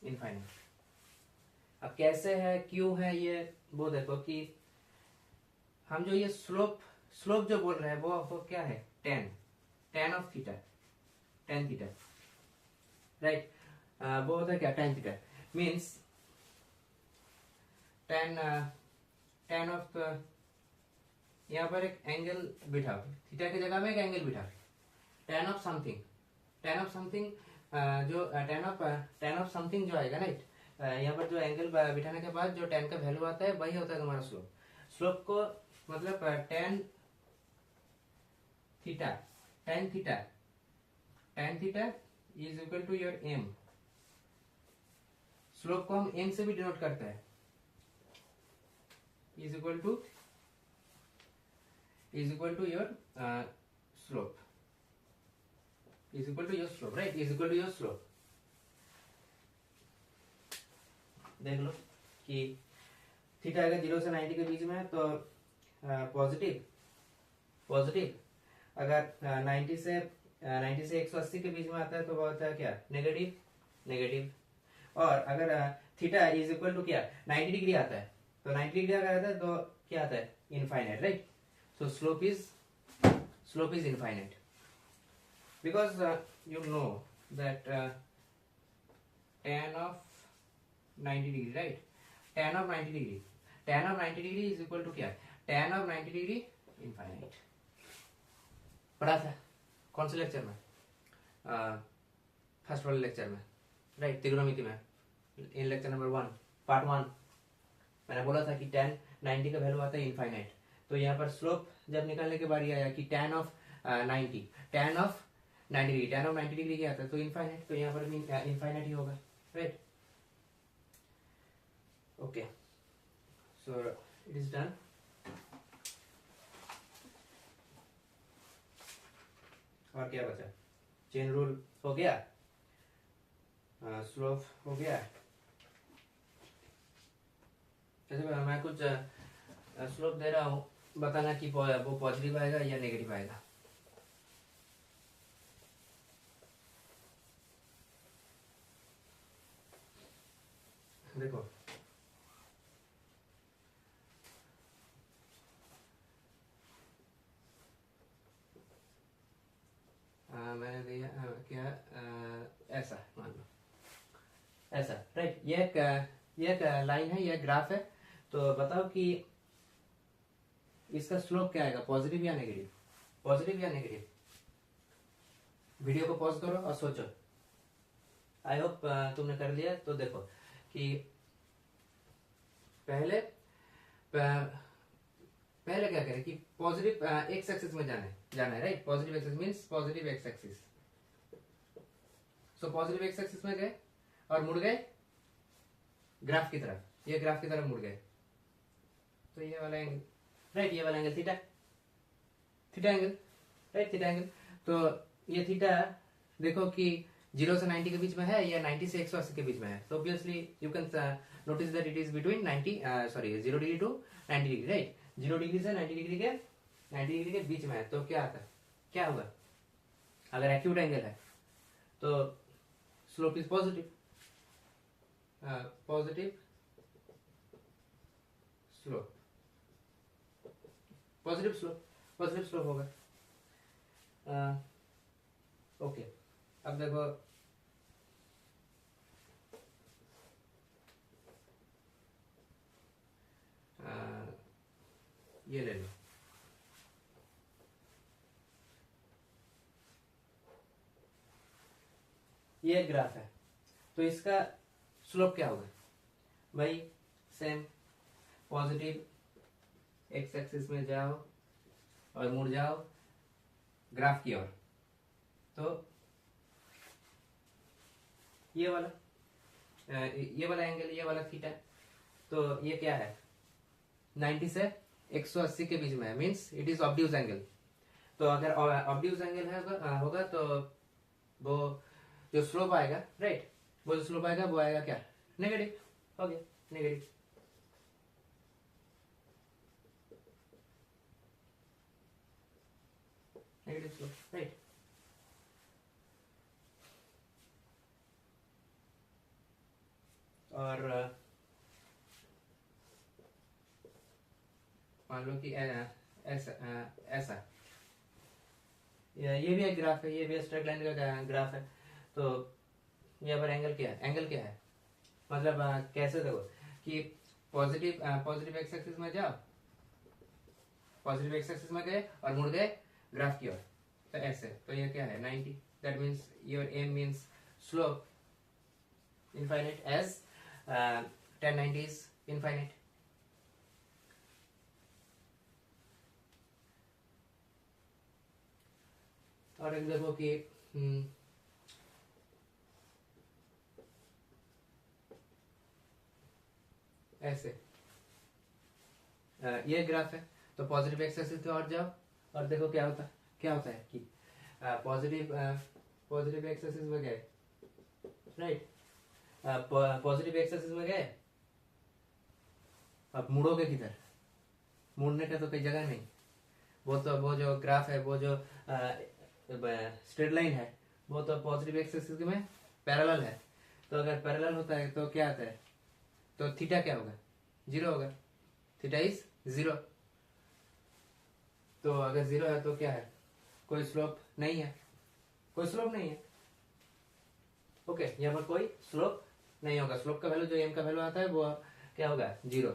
इनफाइनाइट। अब कैसे है, क्यों है ये, वो देखो कि हम जो ये स्लोप जो बोल रहे हैं वो क्या है, ten of theta, tan theta, right. वो होता है क्या, tan theta means ten of, यहाँ पर एक एंगल बिठाओ, थीटा की जगह में एक एंगल बिठाओ, tan of something, tan of something, जो टेन ऑफ समथिंग जो आएगा, राइट। यहाँ पर जो एंगल बिठाने के बाद जो टेन का वैल्यू आता है वही होता है तुम्हारा स्लोप। स्लोप को मतलब tan theta, tan theta, tan theta is equal to your M. Slope को हम एम से भी डिनोट करते हैं, is equal to your slope, is equal to your slope, right, is equal to your slope. देख लो कि थीटा अगर 0 से 90 के बीच में है तो पॉजिटिव, अगर 90 से 180 के बीच में आता है तो वो होता है क्या, नेगेटिव। और अगर थीटा इज इक्वल टू क्या 90 डिग्री आता है, तो 90 डिग्री अगर आता है तो क्या आता है, infinite, right. So slope is infinite because you know that tan of 90 degree, right, tan of 90 degree is equal to क्या, tan of 90 degree infinite। पढ़ा था कौन से लेक्चर में, फर्स्ट वाले लेक्चर में, राइट, त्रिकोणमिति में, इन लेक्चर नंबर 1 पार्ट 1 मैंने बोला था कि tan 90 का वैल्यू आता है इनफाइनाइट। तो यहाँ पर स्लोप जब निकालने के बारी आया कि tan of 90, tan of 90 degree क्या आता है, तो इनफाइनाइट, तो यहाँ पर भी इनफाइनाइट ही होगा, right. Okay, so it is done. और क्या बचा, चेन रूल हो गया, स्लोप हो गया। जैसे मैं कुछ स्लोप दे रहा हूँ, बताना कि वो पॉजिटिव आएगा या नेगेटिव आएगा। देखो मैंने दिया क्या, ऐसा मान लो, ऐसा, राइट। ये एक लाइन है, ये ग्राफ है। तो बताओ कि इसका स्लोप क्या आएगा, पॉजिटिव या नेगेटिव, पॉजिटिव या नेगेटिव। वीडियो को पॉज करो और सोचो। आई होप तुमने कर लिया। तो देखो कि पहले क्या करें कि पॉजिटिव एक्स एक्सिस में जाना है, right. Positive axis means positive x axis. So positive x axis में गए और मुड़ गए ग्राफ की तरफ, ये ग्राफ की तरफ मुड़ गए, तो ये वाला एंगल, राइट, ये वाला angle theta angle, right, theta angle. तो ये थीटा देखो कि 0 से 90 के बीच में है या 90 से 180 के बीच में है। तो obviously you can notice that it is between 0 degree to 90 degree, right. 0 degree से 90 डिग्री के बीच में है। तो क्या आता है, क्या होगा, अगर एक्यूट एंगल है तो slope is positive, positive slope होगा। ओके, अब देखो ये ले लो, ये ग्राफ है। तो इसका स्लोप क्या होगा भाई, सेम पॉजिटिव एक्स एक्सिस में जाओ और मुड़ जाओ ग्राफ की ओर, तो ये वाला एंगल, ये वाला थीटा, तो ये क्या है 90 से 180 के बीच में है, means it is obtuse angle. तो अगर ऑब्ट्यूज एंगल होगा तो वो जो स्लोप आएगा, राइट, वो जो स्लोप आएगा वो आएगा क्या, नेगेटिव, हो गया नेगेटिव। Negative slope, right. और मान लो कि ऐसा ये भी एक ग्राफ है, ये भी स्ट्रेट लाइन का ग्राफ है। तो यहाँ पर एंगल क्या है, एंगल क्या है, मतलब कैसे देखो कि पॉजिटिव एक्स एक्सिस में जाओ, पॉजिटिव एक्स एक्सिस में गए और मुड़ गए ग्राफ की ओर, तो ऐसे, तो ये क्या है 90, that means your M means slope infinite as 1090 is infinite। और एक देखो कि ऐसे ये ग्राफ है, तो पॉजिटिव एक्स एक्सिस की ओर जाओ और देखो क्या होता है कि पॉजिटिव एक्स एक्सिस में गए, राइट, पॉजिटिव एक्स एक्सिस में गए, अब मुड़ोगे किधर, मुड़ने का तो कोई जगह नहीं, वो जो ग्राफ है, वो जो स्ट्रेट लाइन है, वो तो पॉजिटिव एक्स एक्सिस में पैरेलल है। तो अगर पैरेलल होता है तो क्या आता है, तो थीटा क्या होगा, 0 होगा, थीटा इज 0। तो अगर 0 है तो क्या है, कोई स्लोप नहीं है, कोई स्लोप नहीं है, ओके यहाँ पर कोई स्लोप नहीं होगा। स्लोप का वैल्यू जो एम का वैल्यू आता है वो क्या होगा 0।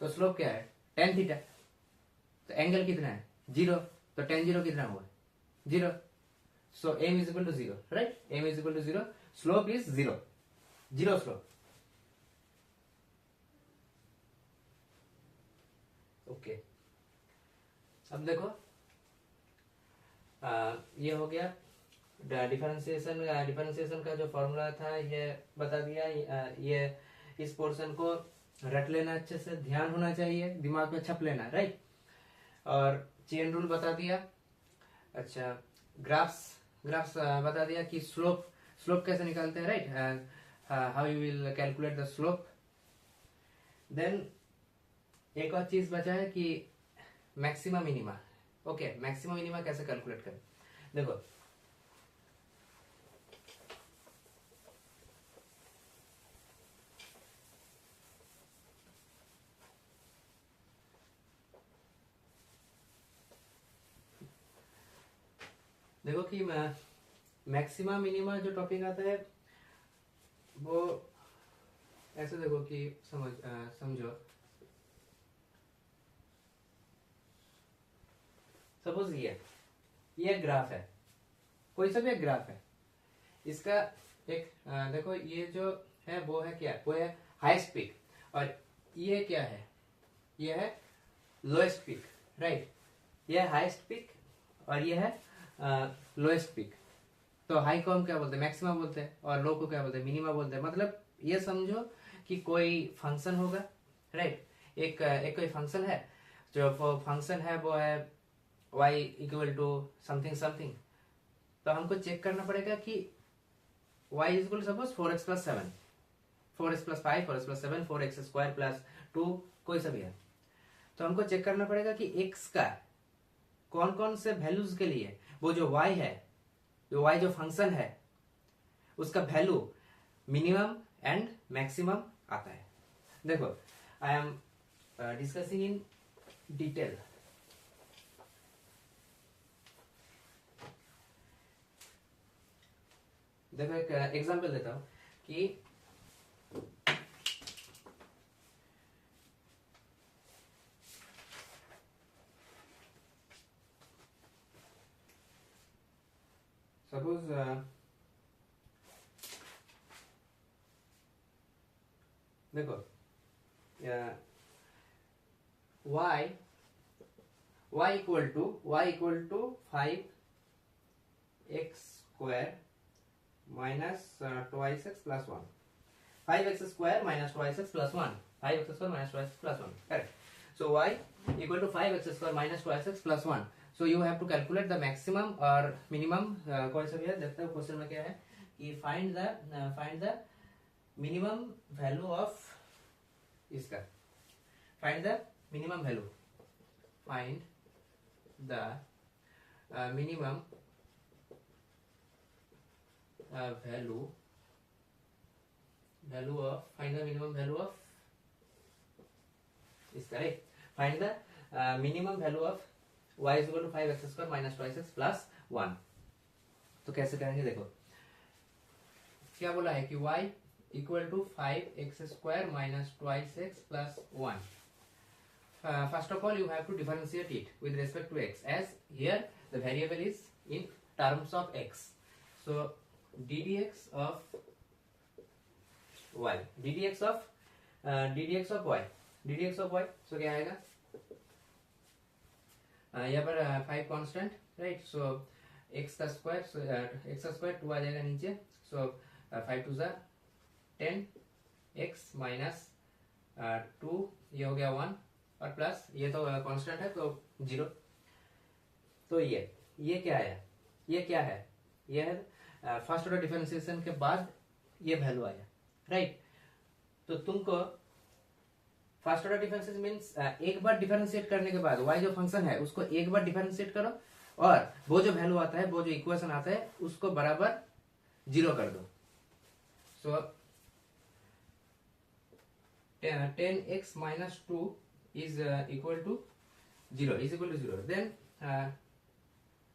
तो स्लोप क्या है tan थीटा, तो एंगल कितना है 0, तो tan 0 कितना होगा 0। So m is equal to 0, right, m is equal to 0, slope is 0, 0 slope. Okay, अब देखो ये हो गया डिफरेंशिएशन का जो फॉर्मूला था ये बता दिया। ये इस पोर्शन को रट लेना, अच्छे से ध्यान होना चाहिए, दिमाग में छप लेना, राइट। और चेन रूल बता दिया। अच्छा, ग्राफ्स बता दिया कि स्लोप कैसे निकालते हैं, right, how you will calculate the slope. Then एक और चीज बचा है कि maxima minima. Okay, maxima minima कैसे कैलकुलेट करें, देखो कि मैक्सिमा मिनिमा जो टॉपिक आता है वो ऐसे देखो कि समझो, सपोज ये ग्राफ है, कोई सा भी एक ग्राफ है, इसका एक देखो ये जो है वो है क्या, वो है हाईएस्ट पीक, और ये क्या है, ये है लोएस्ट पीक, राइट। ये है हाईएस्ट पीक और ये है लोएस्ट पीक। तो हाई को हम क्या बोलते हैं, मैक्सिमा बोलते हैं, और लो को क्या बोलते हैं, मिनिमा बोलते हैं। मतलब ये समझो कि कोई फंक्शन होगा, राइट, एक कोई फंक्शन है, जो फंक्शन है वो है y equal to something something. तो हमको चेक करना पड़ेगा कि y is equal suppose 4x plus 7, 4x plus 5, 4x plus 7, 4x square plus 2, कोई सा भी है। तो हमको चेक करना पड़ेगा कि x का कौन कौन से वैल्यूज के लिए वो जो y है, जो y जो फंक्शन है उसका वैल्यू मिनिमम एंड मैक्सिमम आता है। देखो I am discussing in detail. देखो एक एग्जांपल देता हूं कि सपोज देखो y equal to 5x square minus twice x plus one, 5x square minus twice x plus 1, 5x square minus twice x plus 1, correct. So y equal to 5x square minus twice x plus 1. So you have to calculate the maximum or minimum. कौन सा भैया देखते हो question में क्या है कि find the minimum value of इसका, find the minimum value, find the minimum find the minimum value of इसका, right? Find the minimum value of y is equal to 5x square minus twice x plus 1. तो कैसे करेंगे देखो, क्या बोला है कि y equal to 5x square minus twice x plus 1. First of all you have to differentiate it with respect to x, as here the variable is in terms of x. So ddx of y, ddx of y, so क्या आएगा यहाँ पर 5 constant, right. सो x का square 2 आ जाएगा नीचे. सो 5 to ज़ा 10, x minus 2, ये हो गया 1, और प्लस ये तो कांस्टेंट है तो 0. तो ये क्या आया, ये क्या है, ये है फर्स्ट ऑर्डर डिफरेंशिएशन के बाद ये वैल्यू आया, राइट. तो तुमको फर्स्ट ऑर्डर डिफरेंशिएशन मींस एक बार डिफरेंशिएट करने के बाद y जो फंक्शन है उसको एक बार डिफरेंशिएट करो, और वो जो वैल्यू आता है, वो जो इक्वेशन आता है उसको बराबर 0 कर दो. So 10x minus 2 is equal to 0. Then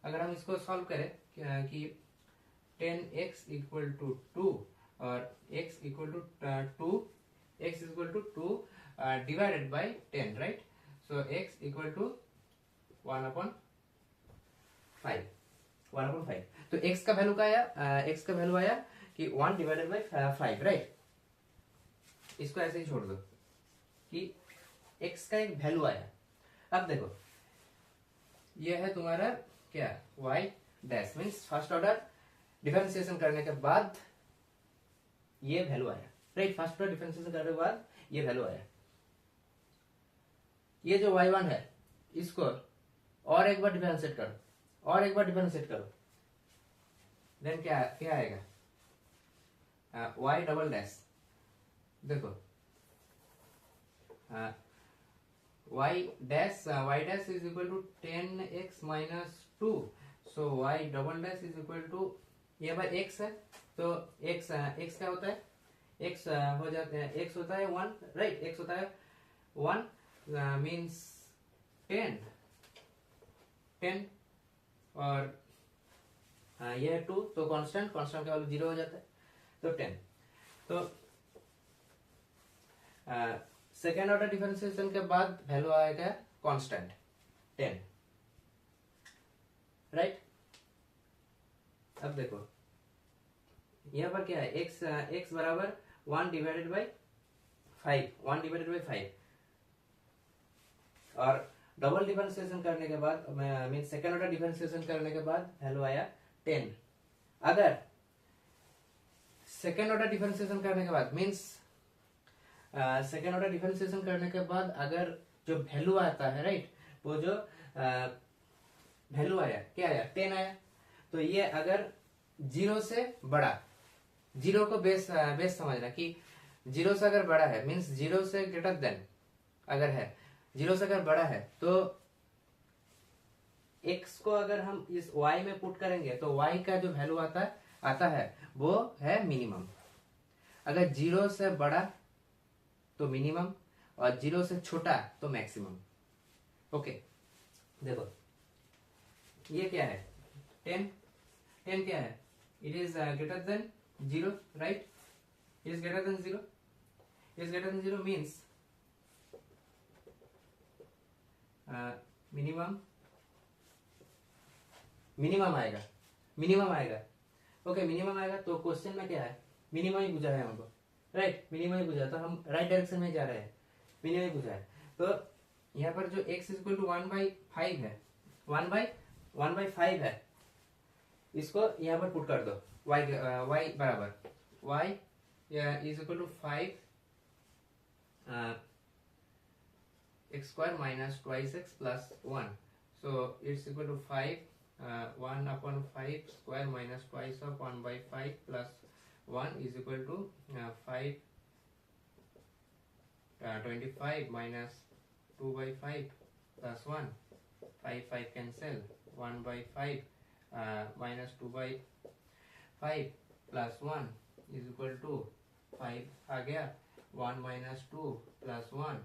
अगर हम इसको सॉल्व करें कि 10x equal to 2 और x equal to 2 divided by 10, right? So x equal to 1/5. तो x का वैल्यू आया कि 1 divided by 5, राइट. इसको ऐसे ही छोड़ दो कि x का एक वैल्यू आया. अब देखो ये है तुम्हारा क्या, y dash means first order differentiation करने के बाद ये वैल्यू आया, राइट. फर्स्ट ऑर्डर डिफरेंशिएशन करने के बाद ये वैल्यू आया. ये जो y1 है इसको और एक बार डिफरेंशिएट करो, देन क्या आएगा, y डबल डैश. देखो y dash is equal to 10x minus 2. So y double dash is equal to, ये भाई x है तो x क्या होता है, x हो जाता है, x होता है 1, राइट. x होता है 1 मीन्स 10 और ये है 2, तो कांस्टेंट का वैल्यू 0 हो जाता है, तो 10. तो सेकेंड ऑर्डर डिफरेंशिएशन के बाद वैल्यू आएगा कांस्टेंट 10, राइट. अब देखो यहाँ पर क्या है, x बराबर 1 डिवाइडेड बाई 5, और डबल डिफरेंशिएशन करने के बाद मीन सेकेंड ऑर्डर डिफरेंशिएशन करने के बाद वैल्यू आया 10. अगर सेकेंड ऑर्डर डिफरेंशिएशन करने के बाद मीन्स सेकेंड ऑर्डर डिफरेंशिएशन करने के बाद अगर जो वैल्यू आता है, राइट, वो जो वैल्यू आया क्या आया, 10 आया. तो ये अगर 0 से बड़ा, 0 को बेस समझना कि 0 से अगर बड़ा है मीन्स 0 से ग्रेटर देन अगर है, 0 से अगर बड़ा है तो x को अगर हम इस y में पुट करेंगे तो y का जो वैल्यू आता है वो है मिनिमम. अगर 0 से बड़ा तो मिनिमम और 0 से छोटा तो मैक्सिमम. ओके, देखो ये क्या है, 10 क्या है, it is greater than 0, right. It is greater than 0 means minimum आएगा. ओके, मिनिमम आएगा. तो क्वेश्चन में क्या है, मिनिमम ही पूछा है हमको, राइट. मिनिमम ही पूछा, तो हम राइट डायरेक्शन में जा रहे हैं, मिनिमम ही पूछा है. तो यहाँ पर जो x इक्वल टू 1/5 है, 1/5 है, इसको यहाँ पर पुट कर दो, y बराबर y is equal to 5 x square minus twice x plus 1, so it's equal to 5 1/5 square minus twice of 1/5 plus 1 is equal to 5 25 minus 2/5 plus 1, 5 cancel, 1/5 minus 2/5 plus 1 is equal to 5 आ गया, 1 minus 2 plus 1,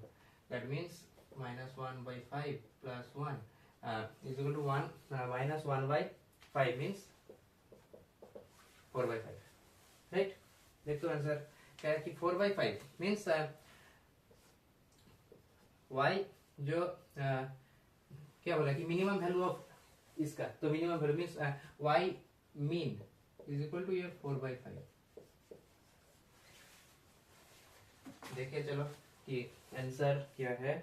that means minus 1/5 plus 1 is equal to 1 minus 1/5 means 4/5, right. देख तो answer क्या है कि 4/5 means y जो क्या बोला कि मिनिमम वैल्यू ऑफ इसका, तो minimum value means y min is equal to ये 4/5। देखिए चलो कि आंसर क्या है।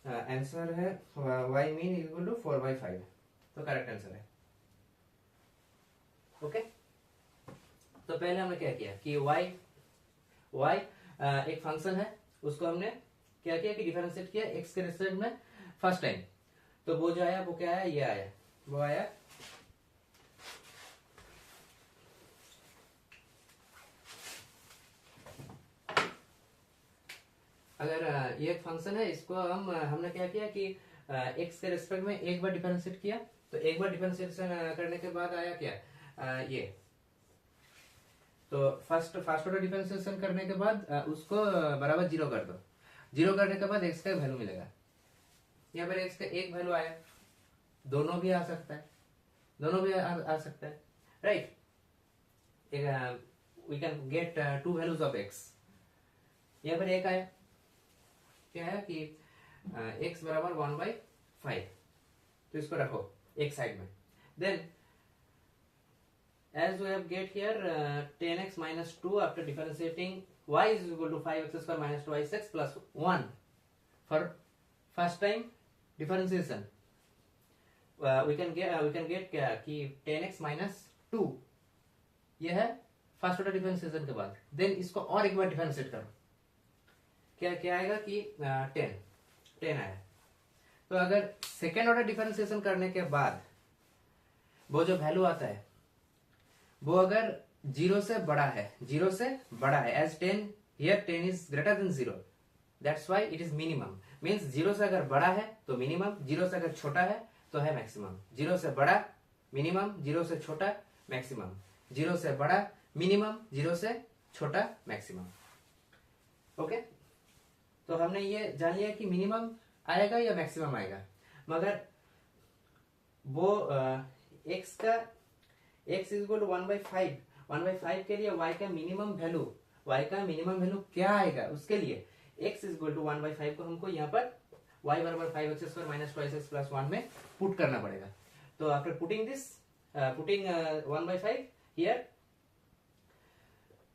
आंसर है y min is equal to 4/5, तो करेक्ट आंसर है। ओके, तो पहले हमने क्या किया कि y एक फंक्शन है, उसको हमने क्या किया कि डिफरेंशिएट किया x के रिस्पेक्ट में फर्स्ट टाइम, तो वो जो आया वो क्या आया, ये आया, वो आया अगर ये एक फंक्शन है, इसको हमने क्या किया कि x के रिस्पेक्ट में एक बार डिफरेंशिएट किया, तो एक बार डिफरेंशिएशन करने के बाद आया क्या ये, तो फर्स्ट ऑर्डर डिफरेंशिएशन करने के बाद उसको बराबर 0 कर दो, 0 करने के बाद x का वैल्यू मिलेगा। यहाँ पर x का एक वैल्यू आया, दोनों भी आ सकता है, दोनों भी आ सकता है, right. We can get 2 values of x। यहाँ पर एक आया, क्या है कि x बराबर 1/5, तो इसको रखो एक साइड में। Then as we have get here 10x minus 2 after differentiating y is equal to 5x square minus 2x plus 1 for first time differentiation, we can get क्या कि 10x minus 2 ये है फर्स्ट ऑर्डर डिफरेंशिएशन के बाद। Then इसको और एक बार differentiate करो, क्या क्या आएगा कि 10 आया। तो अगर सेकेंड ऑर्डर डिफरेंशिएशन करने के बाद वो जो वैल्यू आता है वो अगर 0 से बड़ा है, 0 से बड़ा है, as 10 here 10 is greater than 0, that's why it is minimum. Means 0 से अगर बड़ा है तो मिनिमम, 0 से अगर छोटा है तो है मैक्सिमम। 0 से बड़ा मिनिमम, 0 से छोटा मैक्सिमम, 0 से बड़ा मिनिमम, 0 से छोटा मैक्सिमम। ओके, तो हमने ये जान लिया कि मिनिमम आएगा या मैक्सिमम आएगा, मगर वो x का x इज इक्वल टू 1/5 के लिए y का मिनिमम वैल्यू क्या आएगा, उसके लिए x इज इक्वल टू 1/5 को हमको यहाँ पर y बराबर 5x square minus 2x plus 1 में पुट करना पड़ेगा। तो after putting this putting 1/5 here,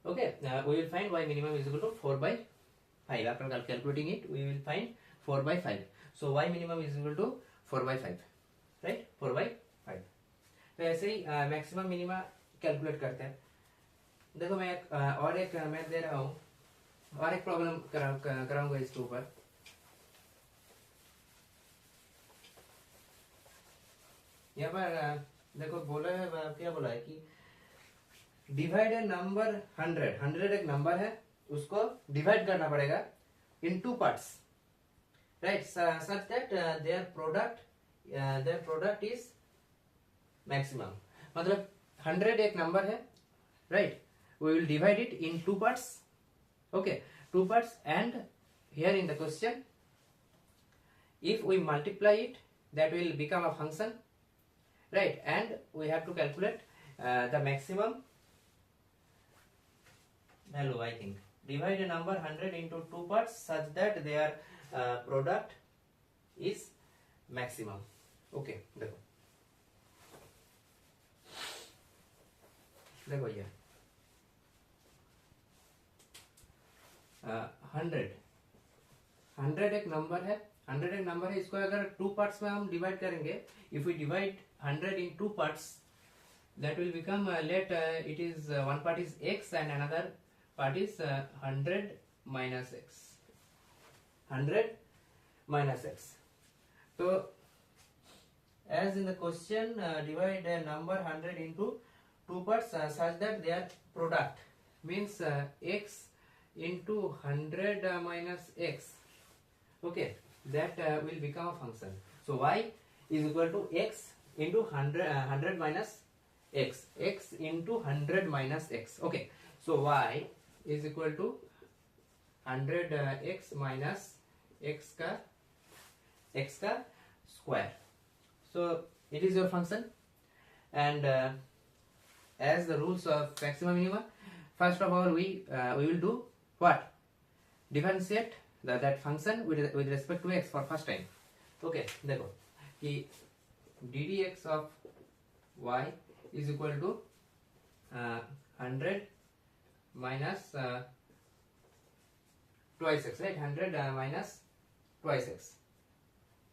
okay, we will find y minimum is equal to 4/5. After calculating it, we will find 4/5. So y minimum is equal to 4/5, right? 4/5. तो ऐसे ही maximum minima calculate करते हैं। देखो मैं और एक मैथ दे रहा हूँ, और एक प्रॉब्लम कराऊंगा इसके ऊपर। यहाँ पर देखो बोला है, क्या बोला है कि डिवाइड ए नंबर 100 एक नंबर है, उसको डिवाइड करना पड़ेगा in 2 parts, right, such that their product is maximum. मतलब 100 एक नंबर है, right, we will divide it in 2 parts, okay, 2 parts, and here in the question if we multiply it that will become a function, right, and we have to calculate the maximum value. I think divide a number 100 into 2 parts such that their product is maximum. Okay, देखो ये 100 एक number है, 100 एक number है, इसको अगर 2 parts में हम डिवाइड करेंगे, if we divide 100 in 2 parts, that will become let it is one part is x and another part is 100 minus x. 100 minus x. So as in the question, divide a number 100 into two parts such that their product means x into 100 minus x. Okay, that will become a function. So y is equal to x into 100 minus x. X into 100 minus x. Okay, so y is equal to 100 x minus x ka square. So it is your function, and as the rules of maximum minimum, first of all we will do what? Differentiate that function with respect to x for first time. Okay, देखो कि ddx of y is equal to 100 minus twice x, right? 100 minus twice x.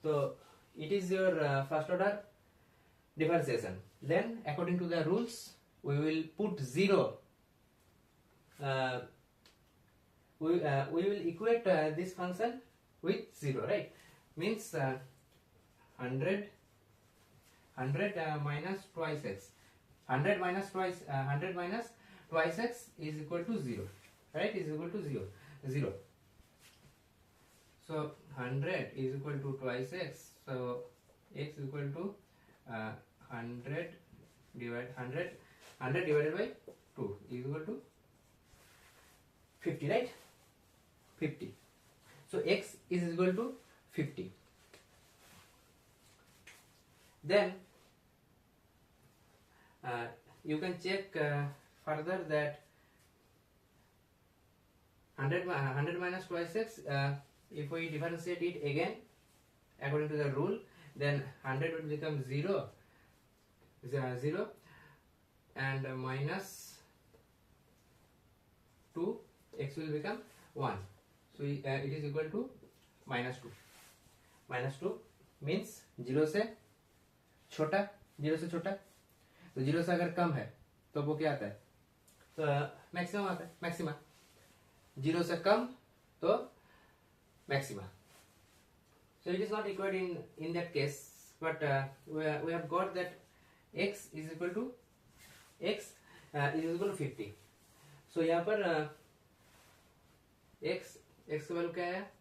So it is your first order differentiation. Then according to the rules we will put 0. We will equate this function with 0, right? Means 100 minus twice x. 100 minus twice x is equal to 0, right? Is equal to 0. So 100 is equal to twice x. So x is equal to 100 divided by 2 is equal to 50, right? 50. So x is equal to 50. Then you can check further that 100 minus twice x, if we differentiate it again according to the rule, then 100 will become 0, and minus 2, x will become 1. So it is equal to minus 2. Minus 2 means 0 से छोटा, तो 0 से अगर कम है तो वो क्या आता है? तो मैक्सिमम आता है, मैक्सिमा. 0 से कम तो maxima. So it is not equal in that case, but we have got that x is equal to 50. So यहाँ पर x का वैल्यू क्या है?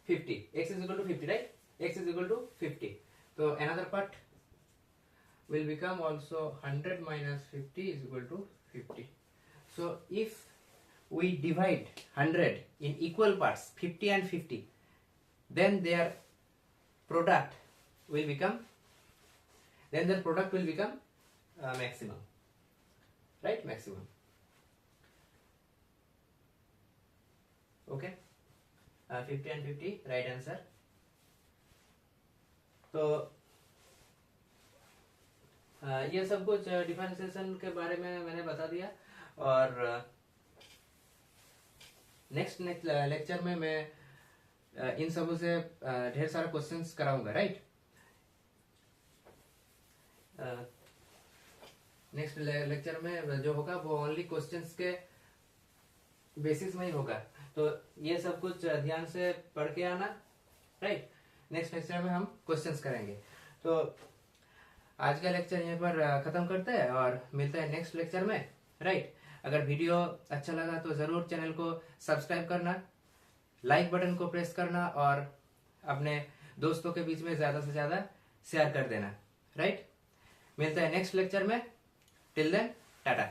50. x is equal to 50, right? x is equal to 50. So another part will become also 100 minus 50 is equal to 50. So if we divide 100 in equal parts, 50 and 50, then their product will become maximum, right? Maximum. Okay, 50 and 50 right answer. तो ये सब कुछ differentiation के बारे में मैंने बता दिया, और नेक्स्ट लेक्चर में मैं इन सबों से ढेर सारा क्वेश्चंस कराऊंगा, राइट? नेक्स्ट लेक्चर में जो होगा वो ओनली क्वेश्चंस के बेसिस में ही होगा, तो ये सब कुछ ध्यान से पढ़ के आना, राइट? नेक्स्ट लेक्चर में हम क्वेश्चंस करेंगे. तो आज का लेक्चर यहीं पर खत्म करते हैं और मिलते हैं नेक्स्ट लेक्चर में, राइट? अगर वीडियो अच्छा लगा तो जरूर चैनल को सब्सक्राइब करना, लाइक बटन को प्रेस करना और अपने दोस्तों के बीच में ज्यादा से ज्यादा शेयर कर देना, राइट? मिलते हैं नेक्स्ट लेक्चर में. Till then Tata.